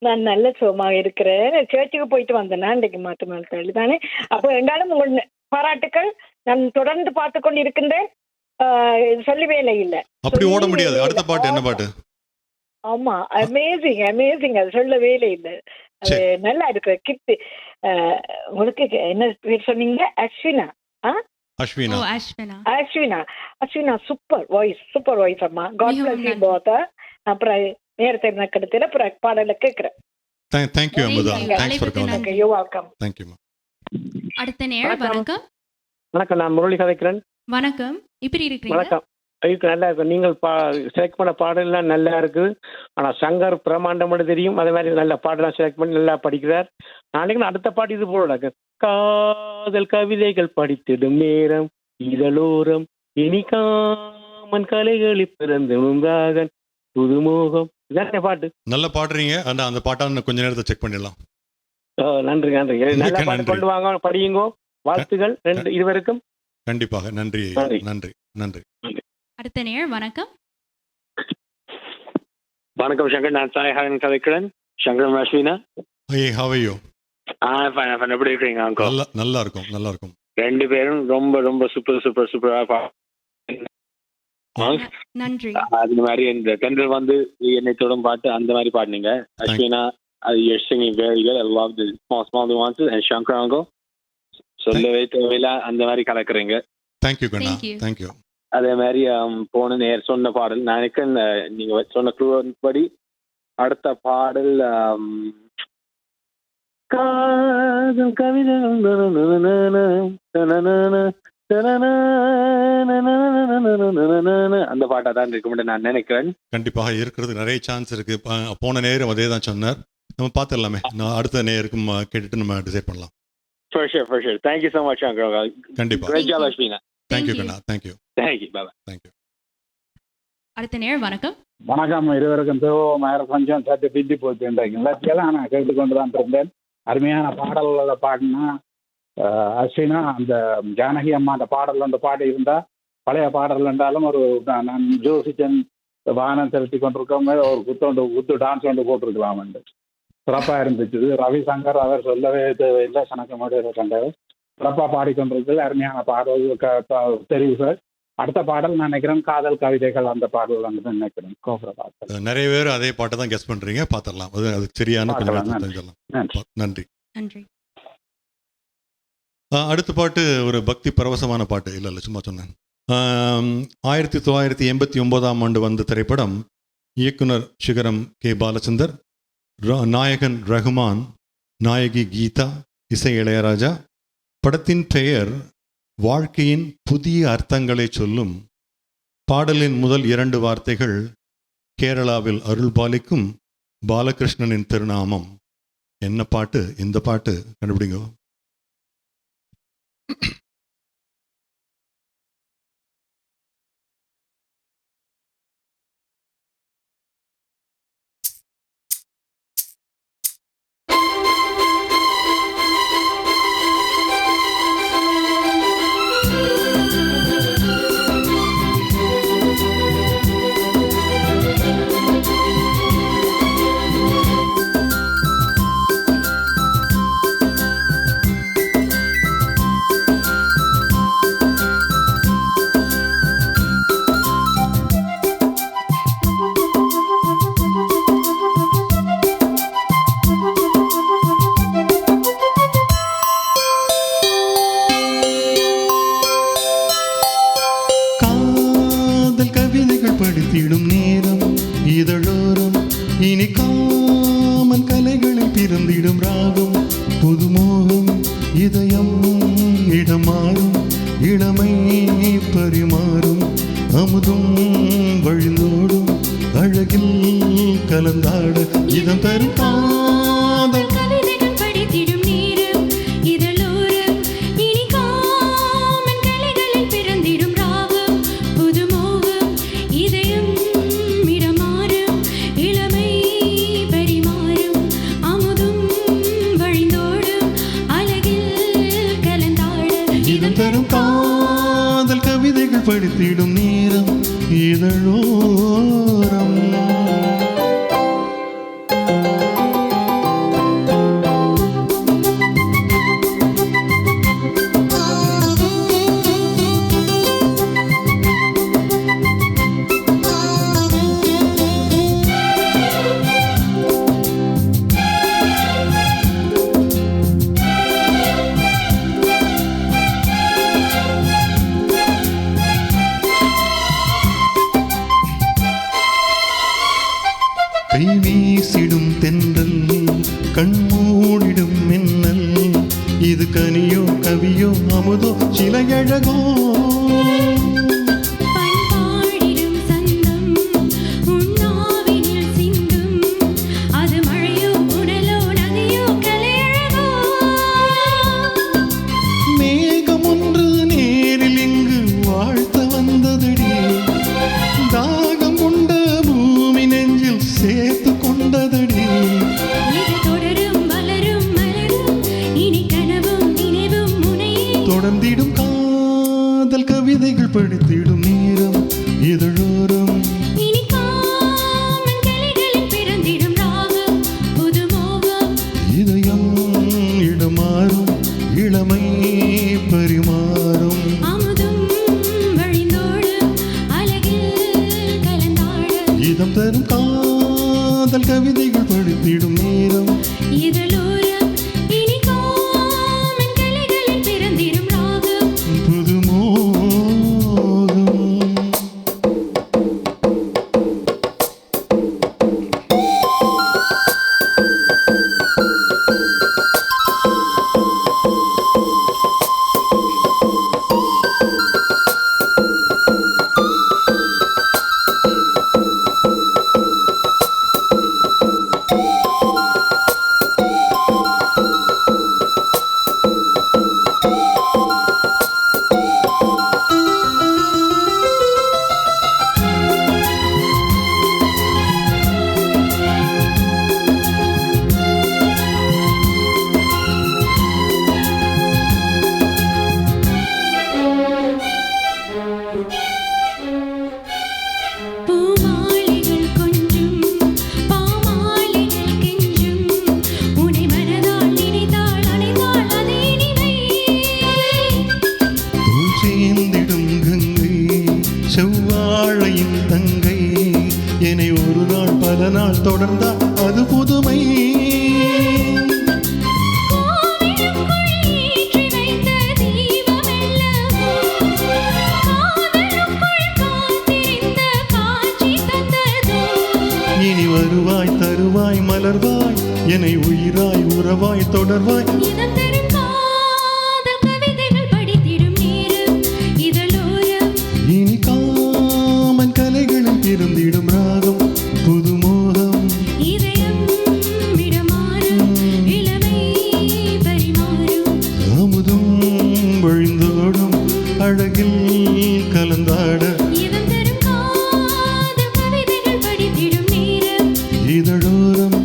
நான் நல்ல சுகமாக இருக்கிறேன். சேர்ச்சுக்கு போயிட்டு வந்தேன்னா இன்றைக்கு மாட்டு மேல் தானே. அப்போ ரெண்டாலும் உங்கள் பாராட்டுக்கள். நான் தொடர்ந்து பார்த்து கொண்டு இருக்கின்றேன். சொல்லவே இல்லை. அப்படி ஓட முடியாது. அடுத்த பாட்டு என்ன பாட்டு? ஆமா, அமேசிங் அமேசிங். அது சொல்லவே இல்லை. அது நல்லா இருக்கு. கிட்டு உங்களுக்கு என்ன பேர் சொன்னீங்க? Ashwina. Ashwina. Ashwina Ashwina super voice, super voice அம்மா. God bless you both. அப்புறம் நேரத்தை நக்கெடுத்துல அப்புறம் பாடல கேட்கிறேன். Thank you Amudha. Thanks for calling. You welcome. Thank you. அடுத்த நேர் வணக்கம். வணக்கம், நான் முரளி கதைக்கிறேன். வணக்கம், எப்படி இருக்கீங்க? வணக்கம், இதுக்கு நல்லா இருக்கும். நீங்கள் செலக்ட் பண்ண பாடலாம் நல்லா இருக்குது. ஆனால் சங்கர் பிரமாண்டம் தெரியும். அதே மாதிரி நல்ல பாடலாம் செலக்ட் பண்ணி நல்லா படிக்கிறார். நாளைக்கு அடுத்த பாட்டு இது போல காதல் கவிதைகள் படித்திடும் நேரம் இதழோரம் இனிக்காமன் கலைகளில் பிறந்து முந்தாகன் புதுமோகம். இதான பாட்டு. நல்லா பாடுறீங்க. அந்த பாட்டான கொஞ்ச நேரத்தை செக் பண்ணிடலாம். நன்றி நன்றி. நல்ல பாட்டு கொண்டு வாங்க, படியுங்கோ. வாழ்த்துகள் இருவருக்கும். கண்டிப்பாக. நன்றி நன்றி நன்றி. அடுத்த நேர் வணக்கம். வணக்கம் சங்கர், நான் சாய்ஹரன் கதைக்கிறேன். Shankar அஸ்வினா. Hey, how are you? எப்படி இருக்கீங்க அங்கிள்? நல்லா இருக்கும், நல்லா இருக்கும். ரெண்டு பேரும் ரொம்ப ரொம்ப சூப்பர் சூப்பர் சூப்பரா நன்றி. அது மாதிரி இந்த தென்றல் வந்து என்னை தொடும் பாட்டு அந்த மாதிரி பாடுனீங்க. அஸ்வினா, you're singing very good. I love the small nuances. And Shankar uncle, சொல்லவே தேவையில்ல, அந்த மாதிரி கலக்குறீங்க. தேங்க்யூ கண்ணா. தேங்க்யூ. அதே மாதிரி போன நேர் சொன்ன பாடல் நான் நினைக்கிறேன் நீங்க சொன்ன க்ளூ படி அடுத்த பாடல் காதல் கவிதைகள் அந்த பாட்டா தான் இருக்கு நான் நினைக்கிறேன். கண்டிப்பாக இருக்கிறது நிறைய சான்ஸ் இருக்கு. போன நேரம் அதே தான் சொன்னார். நம்ம பார்த்துடலாமே. நான் அடுத்த நேருக்கும் கேட்டுட்டு நம்ம டிசைட் பண்ணலாம். For sure. Thank you so much, Uncle. கண்டிப்பா. Great job, Ashwina. Thank you Kanna. Thank you. Bye-bye. Thank you. அடுத்த நேர் வணக்கம். வணக்கம் இருவருக்கும். கொஞ்சம் சற்று பிந்தி போச்சு எல்லாத்தையெல்லாம் நான் கேட்டுக்கொண்டு தான் இருந்தேன். அருமையான பாடல்களை பாடினா அஸ்வினா, அந்த ஜானகி அம்மா அந்த பாட்டு இருந்தால் பழைய பாடல் என்றாலும் ஒரு நான் ஜோசிச்சன் வாகனம் செலுத்தி கொண்டிருக்கோம் ஒரு குத்து டான்ஸ் ஒன்று போட்டிருக்கலாம் என்று சிறப்பாக இருந்துச்சு. ரவிசங்கர் அவர் சொல்லவே தேவையில்லை. கணக்கமோடு கண்டவர் சிறப்பாக பாடிக்கொண்டிருக்கிறது. அருமையான பாடல் தெரிவுகள். அடுத்த பாடல் நான் நினைக்கிறேன் காதல் கவிதைகள். அந்த பாடல் வந்து நினைக்கிறேன் கோபுர பாடல். நிறைய பேர் அதே பாட்டை தான் கெஸ் பண்றீங்க. பார்த்துடலாம். அது சரியான நன்றி. நன்றி. அடுத்த பாட்டு ஒரு பக்தி பரவசமான பாட்டு. இல்லை சும்மா சொன்னேன். 1989 வந்த திரைப்படம். இயக்குனர் சிகரம் கே பாலச்சந்தர், நாயகன் ரகுமான், நாயகி கீதா, இசை இளையராஜா. படத்தின் பெயர் வாழ்க்கையின் புதிய அர்த்தங்களை சொல்லும். பாடலின் முதல் 2 வார்த்தைகள் கேரளாவில் அருள்பாலிக்கும் பாலகிருஷ்ணனின் திருநாமம். என்ன பாட்டு? இந்த பாட்டு கண்டுபிடிங்க. இனி காமன் கலைகளில் பிறந்திடும் ராகம் புதுமோகம் இதயம் இடமாறும் இளமை பரிமாறும் அமுதும் வழிந்தோடும் அழகில் கலந்தாட இதம் தரும் காதல் கவிதைகள் படித்திடும் நேரம் இதழோரம் இனி காமன் கலைகளில் பிறந்திடும் ராகம் புதுமோகம் இதயம் இடமாறும் இளமை பரிமாறும் அமுதும் வழிந்தோடும் அழகில் கலந்தாட இதம் தரும் காதல் கவிதைகள் படித்திடும் நேரம் இதழோரம். கை வீசிடும் தென்றல் கண்மூடிடும் மின்னல் இது கனியோ கவியோ அமுதோ சிலையழகோ பண்பாடிடும் சந்தம் உன்னாவினில் சிந்தும் அது மழையோ புனலோ நதியோ கலையழகோ மேகம் ஒன்று நேரில் இங்கு வாழ்த்த வந்ததடி தாகம் கொண்ட பூமி நெஞ்சில் சேர்த்து கொண்டதடி இது தொடரும் வளரும் மலரும் இனி கனவும் நினைவும் முனையே தொடர்ந்திடும் காதல் கவிதைகள் படித்திடும் நேரம் இதழோரம் இனி காமன் கலைகளில் பிறந்திடும் ராகம் புதுமோகம் இதயம் இடமாறும் இளமை பரிமாறும் அமுதும் வழிந்தோடும் அழகில் கலந்தாட இதம் தரும் காதல் கவிதைகள் படித்திடும் நேரம் இதழோரம் இனி காமன் கலைகளில் பிறந்திடும் ராகம் புதுமோகம். பூமாலைகள் கொஞ்சும் பாமாலைகள் கெஞ்சும் உனை மனதால் நினைத்தாள் அணைத்தாள் அது இனிமை தூள் சேர்ந்திடும் கங்கை செவ்வாழையின் தங்கை என்னை ஒரு நாள் பல நாள் தொடர்ந்தால் அது புதுமை கோவிலுக்குள் ஏற்றி வைத்த தீபமெல்லவோ காதலுக்குள் காத்திருந்த காட்சி தந்ததோ இனி வருவாய் தருவாய் மலர்வாய் என்னை உயிராய் உறவாய் தொடர்வாய் இதம் தரும் காதல் கவிதைகள் படித்திடும் நேரம் இதழோரம் இனி காமன் கலைகளில் பிறந்திடும் ராகம் புதுமோகம் இதயம் இடமாறும் இளமை பரிமாறும் அமுதும் வழிந்தோடும் அழகில் கலந்தாட இதம் தரும் காதல் கவிதைகள் படித்திடும் நேரம் இதழோரம்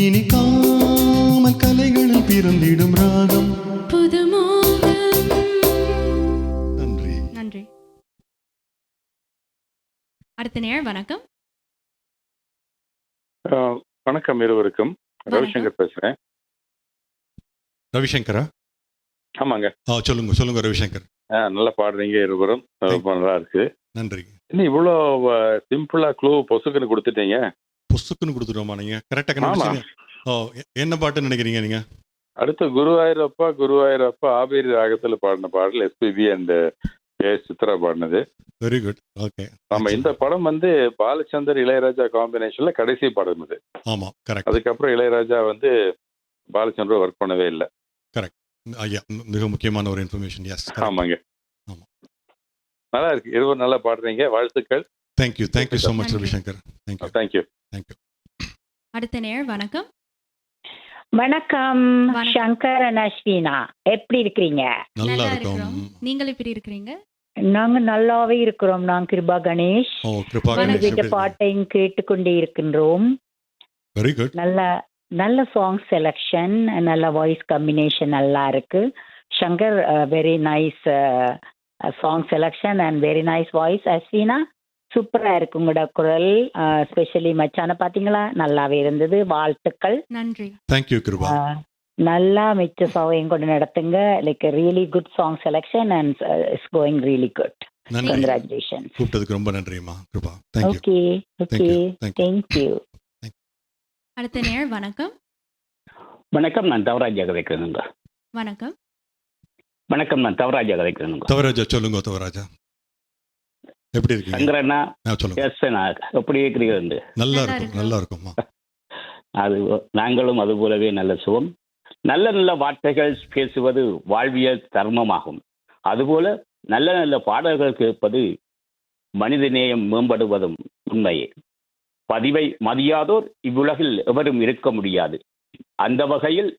இனி காமன் கலைகளில் பிறந்திடும் ராகம் புதுமோகம். நன்றி. நன்றி. அடுத்த நேர் வணக்கம். வணக்கம் இருவருக்கும். ரவிசங்கர் பேசுறேன். ரவிசங்கரா? ஆமாங்க. சொல்லுங்க சொல்லுங்க ரவிசங்கர். நல்லா பாடுறீங்க இருவரும். ரொம்ப நல்லா இருக்கு. நன்றி. இன்னும் இவ்வளோ சிம்பிளா க்ளூ பொசுக்குன்னு கொடுத்துட்டீங்க. புஸ்தக்குன்னு கொடுத்துருவோமா நீங்க கரெக்டாக கண்டுபிடிச்சீங்க. என்ன பாட்டு நினைக்கிறீங்க நீங்க? அடுத்து குருவாயூரப்பா குருவாயூரப்பா ஆபேரி ராகத்துல பாடின பாடல் எஸ்பிபி அண்ட் சித்ரா பாடினது. Very good. ஓகே. ஆமா, இந்த படம் வந்து பாலச்சந்தர் இளையராஜா காம்பினேஷன்ல கடைசி படம் இது. ஆமா, கரெக்ட். அதுக்கப்புறம் இளையராஜா வந்து பாலச்சந்தர் ஒர்க் பண்ணவே இல்லை. கரெக்ட். ஐயா, மிக முக்கியமான ஒரு இன்ஃபர்மேஷன். எஸ், ஆமாங்க. ஆமா. நல்லா இருக்கு, இருவரும் நல்லா பாடுறீங்க, வாழ்த்துக்கள். Thank you so much Ravishankar. Thank you. அடுத்த நேர் வணக்கம். வணக்கம் சங்கர் அண்ட் அஸ்வினா, எப்படி இருக்கிறீங்க? நல்லா இருக்கோம். நீங்கள் எப்படி இருக்கிறீங்க? நாங்க நல்லாவே இருக்கிறோம். நான் கிருபா கணேஷ். வீட்டு பாட்டையும் கேட்டுக்கொண்டே இருக்கின்றோம். Very good. நல்ல சாங் செலக்ஷன், நல்ல வாய்ஸ் காம்பினேஷன் நல்லா இருக்கு. Shankar very nice song selection and very nice voice. அஸ்வினா சூப்பரா இருக்கு உங்களோட குரல், ஸ்பெஷலி மச்சான பாத்தீங்களா, நல்லாவே இருந்தது. வாழ்த்துக்கள். நன்றி. தேங்க்யூ கிருபா. நல்லா மிச்ச சாவையும் கொண்டு நடத்துங்க. Like really good song selection and it's going really good. Congratulation. கூப்பிட்டதுக்கு ரொம்ப நன்றிமா கிருபா. Okay thank you. அடுத்த நேர் வணக்கம். வணக்கம், நான் தவராஜா கதைக்கிறேனுங்க. வணக்கம். வணக்கம், நான் தவராஜா கதைக்கிறேனுங்க. தவராஜா சொல்லுங்க. தவராஜா எப்படி இருக்கீங்க? சங்கரண்ணா, சொல்லுங்க. எஸ் நான் எப்படி இருக்கிறீங்க? நல்லா இருக்கும். அது நாங்களும் அது போலவே நல்ல சுகம். நல்ல வார்த்தைகள் பேசுவது வாழ்வியல் தர்மமாகும். அதுபோல நல்ல பாடல்கள் கேட்பது மனிதநேயம் மேம்படுவதும் உண்மையே. பதிவை மதியாதோர் இவ்வுலகில் எவரும் இருக்க முடியாது. அந்த வகையில்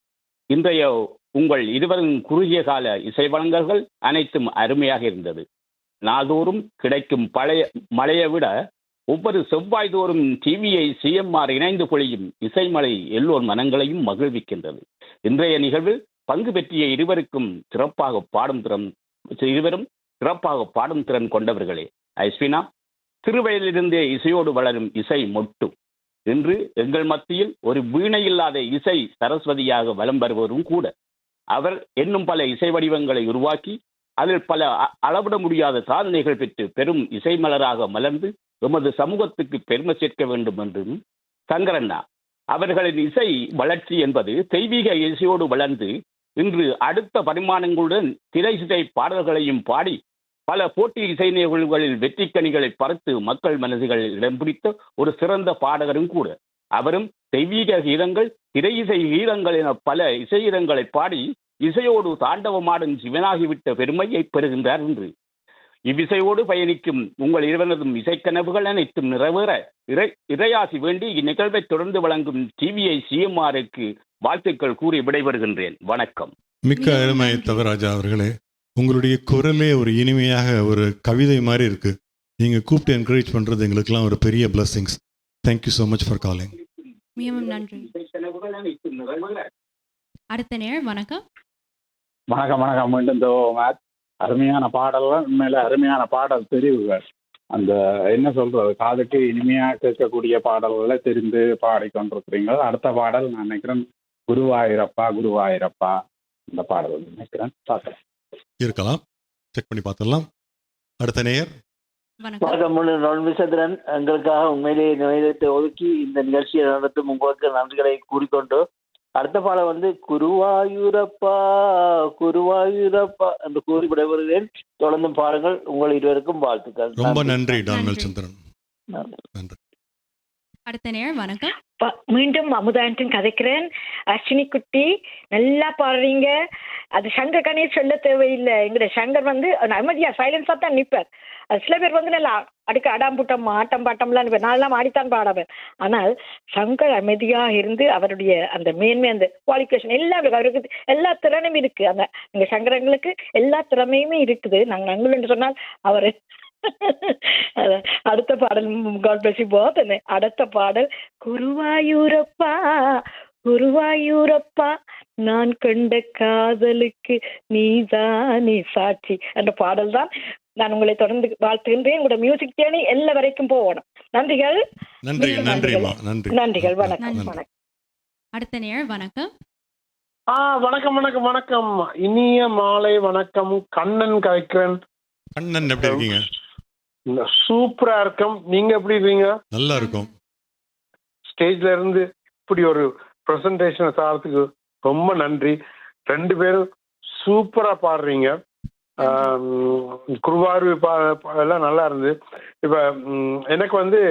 இன்றைய உங்கள் இருவரின் குறுகிய கால இசை வழங்கல்கள் அனைத்தும் அருமையாக இருந்தது. நாள்தோறும் கிடைக்கும் பழைய மழையை விட ஒவ்வொரு செவ்வாய் தோறும் டிவியை சிஎம்ஆர் இணைந்து பொழியும் இசைமலை எல்லோர் மனங்களையும் மகிழ்விக்கின்றது. இன்றைய நிகழ்வில் பங்கு பெற்றிய இருவரும் சிறப்பாக பாடும் திறன் கொண்டவர்களே. அஸ்வினா சிறுவயதிலிருந்தே இசையோடு வளரும் இசை மொட்டு. இன்று எங்கள் மத்தியில் ஒரு வீணை இல்லாத இசை சரஸ்வதியாக வலம் வருவதும் கூட. அவர் என்னும் பல இசை வடிவங்களை உருவாக்கி அதில் பல அளவிட முடியாத சாதனைகள் பெற்று பெரும் இசை மலராக மலர்ந்து எமது சமூகத்துக்கு பெருமை சேர்க்க வேண்டும் என்றும் சங்கரண்ணா அவர்களின் இசை வளர்ச்சி என்பது தெய்வீக இசையோடு வளர்ந்து இன்று அடுத்த பரிமாணங்களுடன் திரை இசை பாடல்களையும் பாடி பல போட்டி இசை நிகழ்வுகளில் வெற்றி கனிகளை பறித்து மக்கள் மனசுகளில் இடம் பிடித்த ஒரு சிறந்த பாடகரும் கூட. அவரும் தெய்வீக கீதங்கள், திரை இசை கீதங்கள் என பல இசை கீதங்களை பாடி இசையோடு தாண்டவமாடும் சிவனாகிவிட்ட பெருமையை பெறுகின்றார் என்று. இவ்விசையோடு பயணிக்கும் உங்கள் இருவரதும் இசைக்கனவுகள் அனைத்தும் நிறைவேற இறையாசி வேண்டி இந்நிகழ்வை தொடர்ந்து வழங்கும் டிவிஐ சிஎம்ஆருக்கு வாழ்த்துக்கள் கூறி விடைபெறுகின்றேன். வணக்கம். மிக்க அருமை தவராஜா அவர்களே. உங்களுடைய குரலே ஒரு இனிமையாக ஒரு கவிதை மாதிரி இருக்கு. நீங்க கூப்பிட்டு என்கரேஜ் பண்றது எங்களுக்கெல்லாம் ஒரு பெரிய blessings. Thank you so much for calling. மிகவும் நன்றி. அடுத்த நேர் வணக்கம். வணக்கம். மீண்டும் அருமையான பாடல்கள், உண்மையில அருமையான பாடல் தெரிவுகள். அந்த என்ன சொல்றது, காதுக்கு இனிமையா கேட்கக்கூடிய பாடல்களை தெரிந்து பாடிக்கொண்டிருக்கிறீங்க. அடுத்த பாடல் நான் நினைக்கிறேன் குருவாயிரப்பா இந்த பாடல் நினைக்கிறேன். பார்க்கலாம், இருக்கலாம், செக் பண்ணி பார்த்துடலாம். அடுத்த நேயர் வணக்கம். நொன்விசந்திரன், எங்களுக்காக உண்மையிலேயே நிலையத்தை ஒதுக்கி இந்த நிகழ்ச்சியை நடத்தும் உங்களுக்கு நன்றிகளை கூறிக்கொண்டு அடுத்த பாடம் வந்து குருவாயூரப்பா என்று கூறி விடைபெறுகிறேன். தொடர்ந்து பாருங்கள். உங்கள் இருவருக்கும் வாழ்த்துக்கள். ரொம்ப நன்றி டான்மல் சந்திரன். நன்றி. அடுத்த நேரம் வணக்கம். மீண்டும் அமுதான்ட்டு கதைக்கிறேன். அஸ்வினி குட்டி நல்லா பாடுறீங்க. அது சங்கர் கணேஷ் சொல்ல தேவையில்லை. எங்கட சங்கர் வந்து அமைதியா சைலன்ஸா தான் நிற்பார். அது சில பேர் வந்து நல்லா அடுக்க அடாம்புட்டம் ஆட்டம் பாட்டம்லாம் நிற்பார். நான்லாம் ஆடித்தான் பாடுவேன். ஆனால் சங்கர் அமைதியா இருந்து அவருடைய அந்த மேன்மை, அந்த குவாலிஃபிகேஷன் எல்லாம் அவருக்கு எல்லா திறனும் இருக்கு. அந்த எங்க சங்கரங்களுக்கு எல்லா திறமையுமே இருக்குது. நாங்கள் சொன்னால் அவர் அடுத்த பாடல் காட் பிளஸ் யூ போத். அடுத்த பாடல் குருவாயூரப்பா நான் கொண்ட காதலுக்கு நீதானே சாட்சி என்ற பாடல் தான். நான் உங்களை தொடர்ந்து வாழ்த்துகின்றேன். உங்களோட மியூசிக் தேனி எல்லா வரைக்கும் போகணும். நன்றிகள். நன்றிகள். வணக்கம். அடுத்த நேரம் வணக்கம். வணக்கம். இனிய மாலை வணக்கம். கண்ணன் கதைக்கிறேன். கண்ணன் எப்படி இருக்கீங்க? சூப்பரா இருக்கும். நீங்க எப்படி இருக்கீங்க? நல்லா இருக்கும். ஸ்டேஜ்ல இருந்து இப்படி ஒரு பிரசன்டேஷன் சாரத்துக்கு ரொம்ப நன்றி. ரெண்டு பேரும் சூப்பரா பாடுறீங்க. குருவார்வை எல்லாம் நல்லா இருந்தது. இப்போ எனக்கு வந்து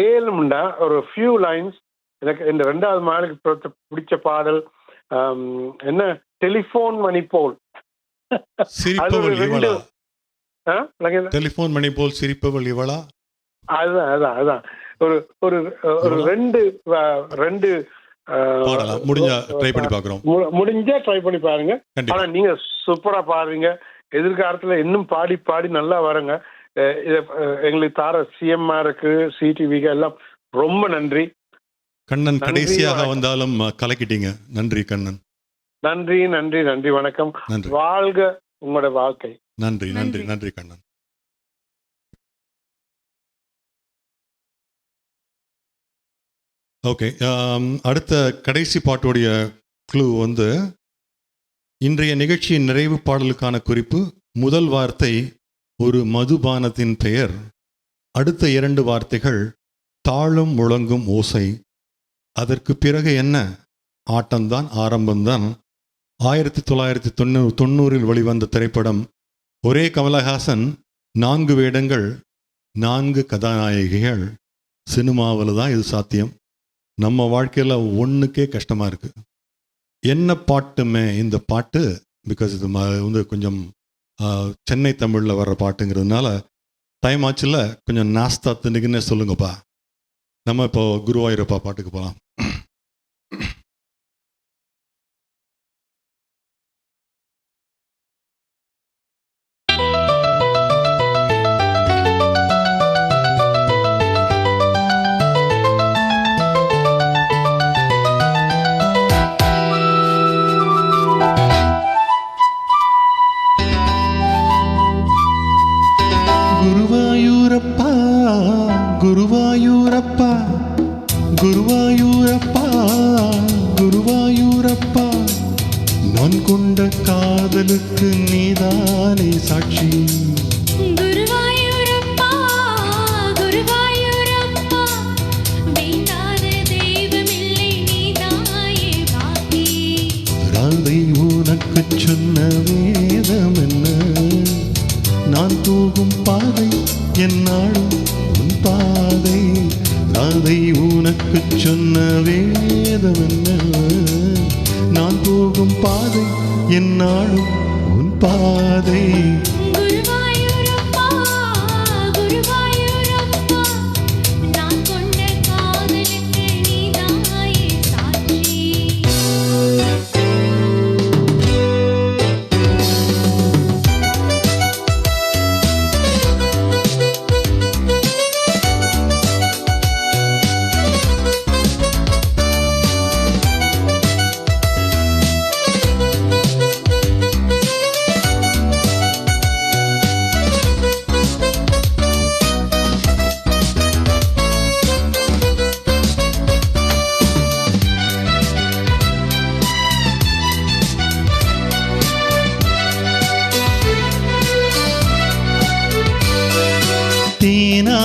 ஏழும்டா ஒரு ஃபியூ லைன்ஸ் எனக்கு இந்த 2வது மாலுக்கு பிடிச்ச பாடல் என்ன, டெலிஃபோன் மணி போல். டெலிஃபோன் மணி போல் சிரிப்பவள் இவளா? அதுதான் ஒரு ஒரு ஒரு ரெண்டு முடிஞ்சா ட்ரை பண்ணி பார்க்குறோம். முடிஞ்சா ட்ரை பண்ணி பாருங்க. ஆனா நீங்க சூப்பரா பாடுறீங்க. எதிர்காலத்துல இன்னும் பாடி பாடி நல்லா வருங்க. எங்களுக்கு தார சிஎம்ஆருக்கு, சிடிவிக்கு எல்லாம் ரொம்ப நன்றி. கண்ணன் கடைசியாக வந்தாலும் கலக்கிட்டீங்க. நன்றி கண்ணன். நன்றி நன்றி நன்றி. வணக்கம். வாழ்க உங்களோட வாழ்க்கை. நன்றி நன்றி நன்றி கண்ணன். ஓகே, அடுத்த கடைசி பாட்டுடைய க்ளூ வந்து இன்றைய நிகழ்ச்சியின் நிறைவு பாடலுக்கான குறிப்பு. முதல் வார்த்தை ஒரு மதுபானத்தின் பெயர். அடுத்த 2 வார்த்தைகள் தாளம் முழங்கும் ஓசை. அதற்கு பிறகு என்ன? ஆட்டம்தான், ஆரம்பம்தான். 1990 வெளிவந்த திரைப்படம். ஒரே கமலஹாசன், 4 வேடங்கள், 4 கதாநாயகிகள். சினிமாவில் தான் இது சாத்தியம். நம்ம வாழ்க்கையில் ஒன்றுக்கே கஷ்டமாக இருக்குது. என்ன பாட்டுமே இந்த பாட்டு, பிகாஸ் இது வந்து கொஞ்சம் சென்னை தமிழில் வர்ற பாட்டுங்கிறதுனால டைம் ஆச்சுல கொஞ்சம் நாஸ்தா தின்னுக்குன்னே சொல்லுங்கப்பா. நம்ம இப்போ குருவாயூரப்பா பாட்டுக்கு போகலாம். குருவாயூரப்பா குருவாயூரப்பா குருவாயூரப்பா, நான் கொண்ட காதலுக்கு நீதானே சாட்சி. குருவாயூரப்பா குருவாயூரப்பா, வேண்டாத தெய்வமில்லை நீதாயே பாக்கி. ராதை உனக்கு சொன்ன வேதம் என்ன? நான் போகும் பாதை என்னாலும் உன் பாதை. ராதை உனக்கு சொன்ன வேதம் என்ன? நான் போகும் பாதை என்னாலும் உன் பாதை. குருவாயூரப்பா குருவாயூரப்பா, நான் கொண்ட காதலுக்கு நீதாயே சாட்சி.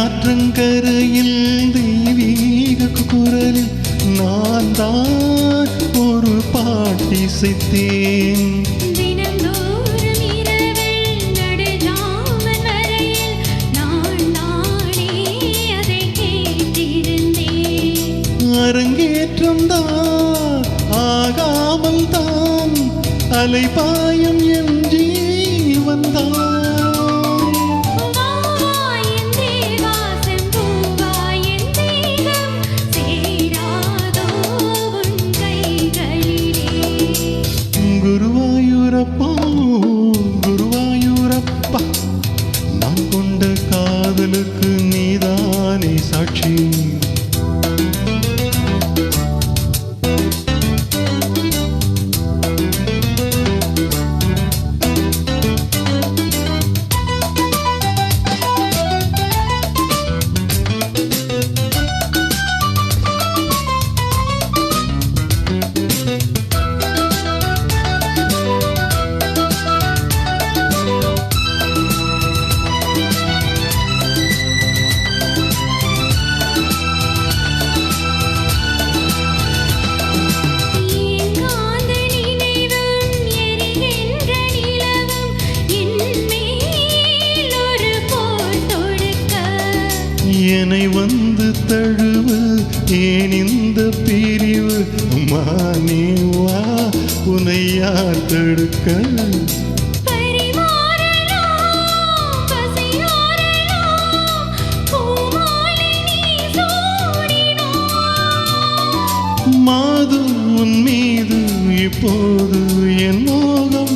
தேனாற்றங்கரையில் தெய்வீக குரலில் நான் தான் ஒரு பாட்டிசைத்தேன். தினந்தோறும் இரவில் நடுஜாமம் வரையில் நான் நானே அதை கேட்டிருந்தேன். அரங்கேற்றம் தான் ஆகாமல் தான் அலைபாயம் என் ஜீவன் தான். குருவாயூரப்பா குருவாயூரப்பா, நான் கொண்ட காதலுக்கு நீதானே சாட்சி. என்னை வந்து தழுவு, ஏன் இந்த பிரிவு? மானே வா, உன்னை யார் தடுக்க? மாது உன் மீது இப்போது என் மோகம்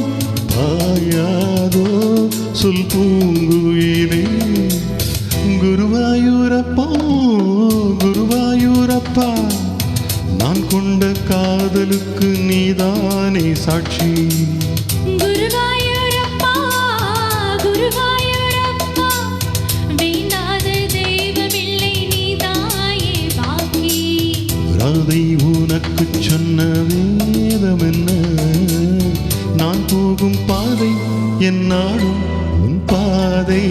பாயாதோ, சொல் பூங்குயிலே. குருவாயூரப்பா, குருவாயூரப்பா, நான் கொண்ட காதலுக்கு நீதானே சாட்சி. குருவாயூரப்பா, குருவாயூரப்பா, வேண்டாத தெய்வமில்லை, நீதாயே பாக்கி. ராதை உனக்கு சொன்ன வேதம் என்ன? நான் போகும் பாதை என் நாடும் உன் பாதை.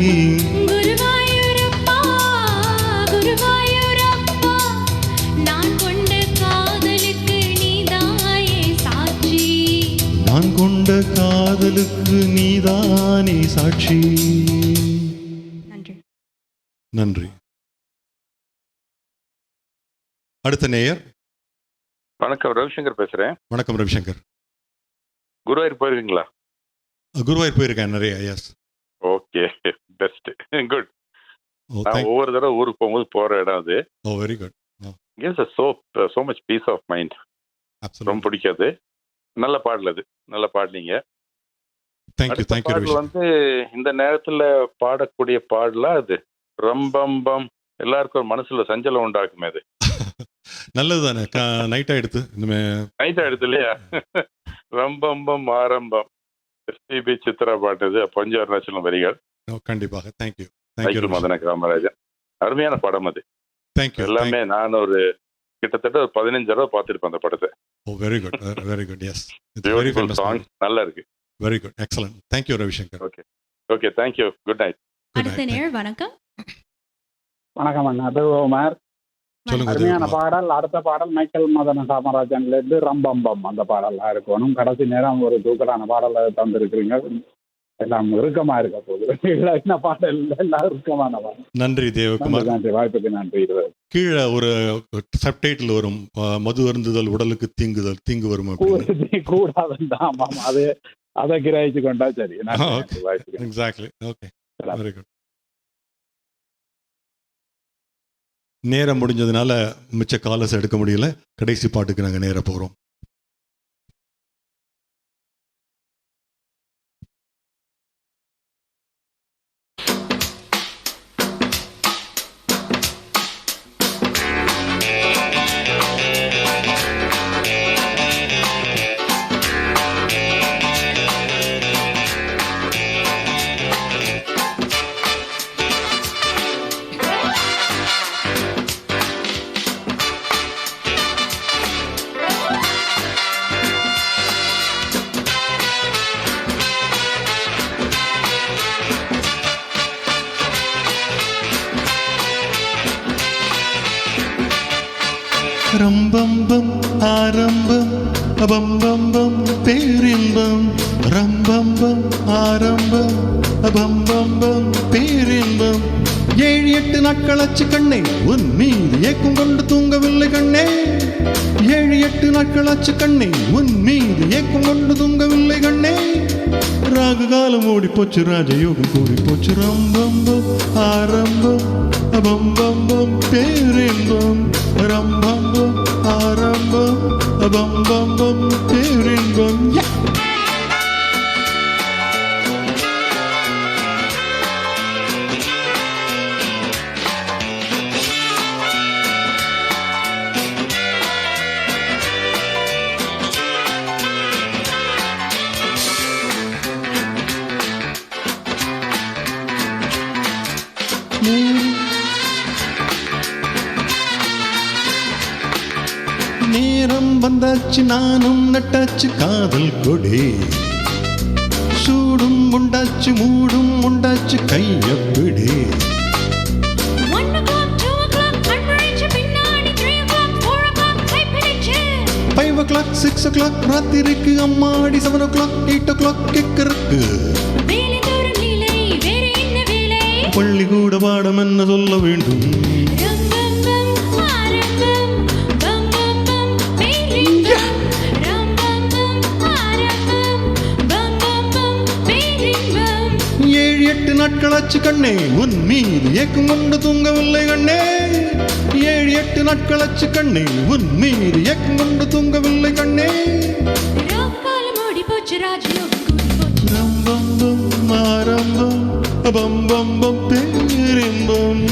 குருவாயூரப்பா, குருவாயூரப்பா, நான் கொண்ட காதலுக்கு நீதாயே சாட்சி. நான் கொண்ட காதலுக்கு நீதானே சாட்சி. நன்றி. அடுத்த நேயர். வணக்கம், ரவிசங்கர் பேசுறேன். வணக்கம் ரவிசங்கர். குருவாயூர் போயிருக்கீங்களா? குருவாயூர் போயிருக்கேன் நிறைய. எஸ். Okay, best, good. நான் ஒவ்வொரு தடவை ஊருக்கு போகும்போது போற இடம் அது. Oh, very good. gives us so much peace of mind. ரொம்ப பிடிக்காது. நல்ல பாடல் அது, நல்ல பாடலீங்க. தேங்க்யூ. பாடல் வந்து இந்த நேரத்துல பாடக்கூடிய பாடலா அது? ரம்பம்பம் எல்லாருக்கும் ஒரு மனசுல சஞ்சலம் உண்டாக்குமே அது. நல்லது தானே. நைட்டா எடுத்து நைட்டா எடுத்து இல்லையா? ரம்பம்பம் ஆரம்பம், எஸ்பிபி சித்ரா பாட்டது, பஞ்சு அருணாச்சலம் வரிகள். கண்டிப்பாக. தேங்க்யூ. மதன காமராஜன். அருமையான படம் அது. தேங்க்யூ. எல்லாமே நான் ஒரு கிட்டத்தட்ட ஒரு 15 தடவை பார்த்துருப்பேன் அந்த படத்தை. Oh, very good, very good. Yes, beautiful song, நல்லா இருக்கு. Very good, excellent. Thank you Ravishankar. Okay, okay, thank you. Good night. அடுத்த நேர். வணக்கம். வணக்கம் அண்ணா, தேவகுமார். அருமையான பாடல். அடுத்த பாடல் மைக்கேல் மதன காமராஜன்ல இருந்து ரம்பம்பம். அந்த பாடல்லாம் இருக்கணும். கடைசி நேரம் ஒரு தூக்கலான பாடலை தந்திருக்கிறீங்க. எல்லாம் இறுக்கமா இருக்க போகுது. என்ன பாடல் எல்லாம் இறுக்கமான பாடல். நன்றி தேவகுமார். நன்றி, வாய்ப்புக்கு நன்றி. கீழே ஒரு சப்டைட்டில் வரும், மது அருந்துதல் உடலுக்கு தீங்குதல், தீங்கு வரும் கூடாதுதான். அதை கிரகிச்சு கொண்டா சரி. எக்ஸாக்ட்லி. Okay, very good. நேரம் முடிஞ்சதுனால மிச்ச காலஸ் எடுக்க முடியல. கடைசி பாட்டுக்கு நாங்கள் நேர போகிறோம். ரம்பம்பம் ஆரம்பம், அபம்பம்பம் பேரின்பம். ரம்பம்பம் ஆரம்பம், அபம்பம்பம் பேரின்பம். 7-8 நாட்களாச்சு கண்ணே, உன் மீது ஏக்கம் கொண்டு தூங்கவில்லை கண்ணே. 7-8 நாட்களாச்சு கண்ணே, உன் மீது ஏக்கம் கொண்டு தூங்கவில்லை கண்ணே. ராகு காலம் ஓடி போச்சு, ராஜயோகம் கூடி போச்சு. ரம்பம்பம் ஆரம்பம், அபம்பம்பம் பேரின்பம். ரம்பம்பம் ஆரம்பம், அபம்பம்பம் பேரின்பம். நேரம் வந்தாச்சு, நானும் நட்டாச்சு காதல் கொடி. சூடும் உண்டாச்சு, மூடும் உண்டாச்சு, கையப்பிடி. 5 o'clock 6 o'clock ராத்திரிக்கு அம்மாடி. 7 o'clock 8 o'clock கேக்கருக்கு. பள்ளிக்கூட பாடம் என்ன சொல்ல வேண்டும்? ஏழு எட்டு நாட்களாச்சு கண்ணே உன் மீது ஏக்கம் கொண்டு தூங்கவில்லை கண்ணே. 7-8 நாட்களாச்சு கண்ணே உன் மீது ஏக்கம் கொண்டு தூங்கவில்லை கண்ணே. ரம்பம் ஆரம்பம் பம் பம் பம் பேரின்பம்.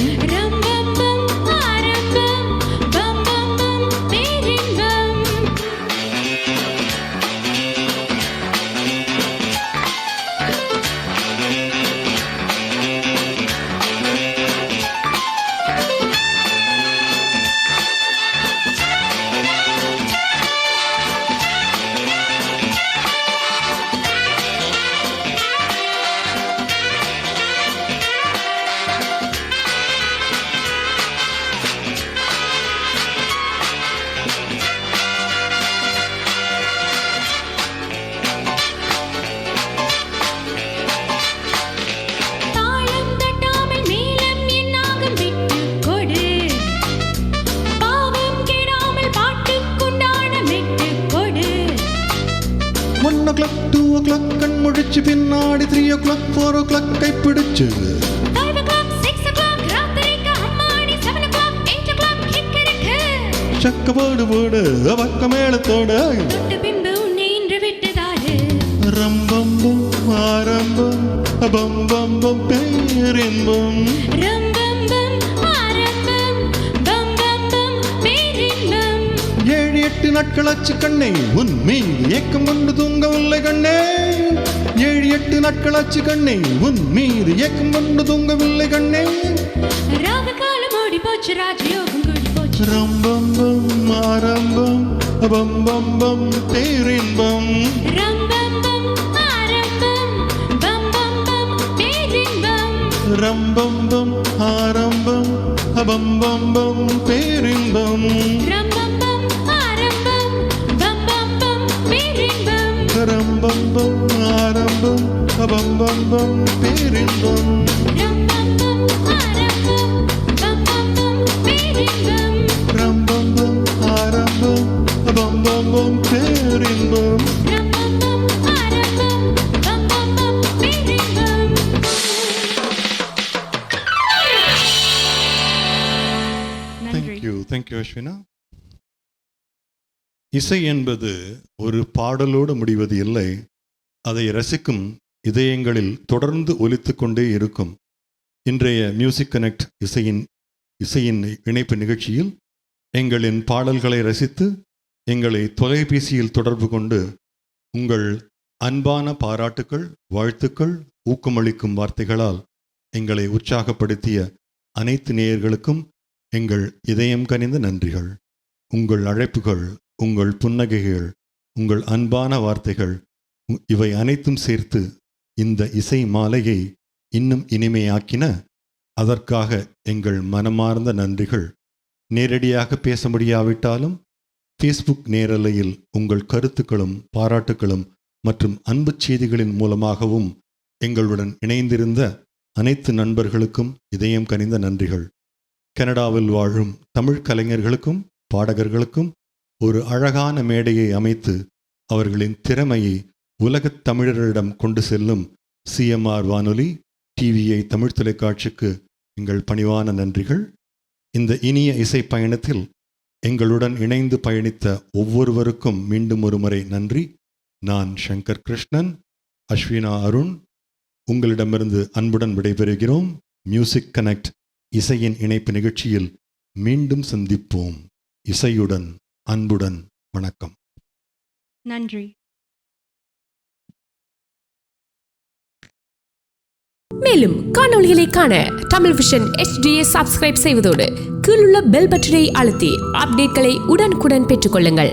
கண்முழிச்சு பின்னாடி 3 o'clock 4 o'clock கைப்பிடிச்சு சக்கபாடு போடு பக்க மேளத்தோட ரம்பம்பம் ஆரம்பம் பம் பம் பம் பேரின்பம். 7-8 நாட்களாச்சு கண்ணே உன் மீது ஏக்கம் கொண்டு தூங்கவில்லை கண்ணே. 7-8 நாட்களாச்சு கண்ணே உன் மீது ஏக்கம் கொண்டு தூங்கவில்லை கண்ணே. ரம்பம்பம் ஆரம்பம் பம் பம் பம் பேரின்பம். ரம்பம்பம் ஆரம்பம் பம் பம் பம் பேரின்பம். ரம்பம்பம் ஆரம்பம் பம் பம் பம் பேரின்பம். ரம்பம்பம் ஆரம்பம் பம் பம் பம் பேரின்பம். Thank you அஸ்வினா. இசை என்பது ஒரு பாடலோடு முடிவது இல்லை, அதை ரசிக்கும் இதயங்களில் தொடர்ந்து ஒலித்து கொண்டே இருக்கும். இன்றைய மியூசிக் கனெக்ட் இசையின் இணைப்பு நிகழ்ச்சியில் எங்களின் பாடல்களை ரசித்து எங்களை தொலைபேசியில் தொடர்பு கொண்டு உங்கள் அன்பான பாராட்டுக்கள், வாழ்த்துக்கள், ஊக்கமளிக்கும் வார்த்தைகளால் எங்களை உற்சாகப்படுத்திய அனைத்து நேயர்களுக்கும் எங்கள் இதயம் கனிந்த நன்றிகள். உங்கள் அழைப்புகள், உங்கள் புன்னகைகள், உங்கள் அன்பான வார்த்தைகள் இவை அனைத்தும் சேர்த்து இந்த இசை மாலையை இன்னும் இனிமையாக்கின. அதற்காக எங்கள் மனமார்ந்த நன்றிகள். நேரடியாக பேச முடியாவிட்டாலும் ஃபேஸ்புக் நேரலையில் உங்கள் கருத்துக்களும் பாராட்டுக்களும் மற்றும் அன்பு செய்திகளின் மூலமாகவும் எங்களுடன் இணைந்திருந்த அனைத்து நண்பர்களுக்கும் இதயம் கனிந்த நன்றிகள். கனடாவில் வாழும் தமிழ் கலைஞர்களுக்கும் பாடகர்களுக்கும் ஒரு அழகான மேடையை அமைத்து அவர்களின் திறமையை உலகத் தமிழரிடம் கொண்டு செல்லும் சிஎம்ஆர் வானொலி, டிவிஐ தமிழ் தொலைக்காட்சிக்கு எங்கள் பணிவான நன்றிகள். இந்த இனிய இசை பயணத்தில் எங்களுடன் இணைந்து பயணித்த ஒவ்வொருவருக்கும் மீண்டும் ஒரு முறை நன்றி. நான் சங்கர் கிருஷ்ணன், அஸ்வினா அருண் உங்களிடமிருந்து அன்புடன் விடைபெறுகிறோம். மியூசிக் கனெக்ட் இசையின் இணைப்பு நிகழ்ச்சியில் மீண்டும் சந்திப்போம். இசையுடன் அன்புடன் வணக்கம். நன்றி. மேலும் காணொளிகளை காண தமிழ் விஷன் HDயை சப்ஸ்கிரைப் செய்வதோடு கீழுள்ள பெல் பட்டனை அழுத்தி அப்டேட்களை உடனுக்குடன் பெற்றுக்கொள்ளுங்கள்.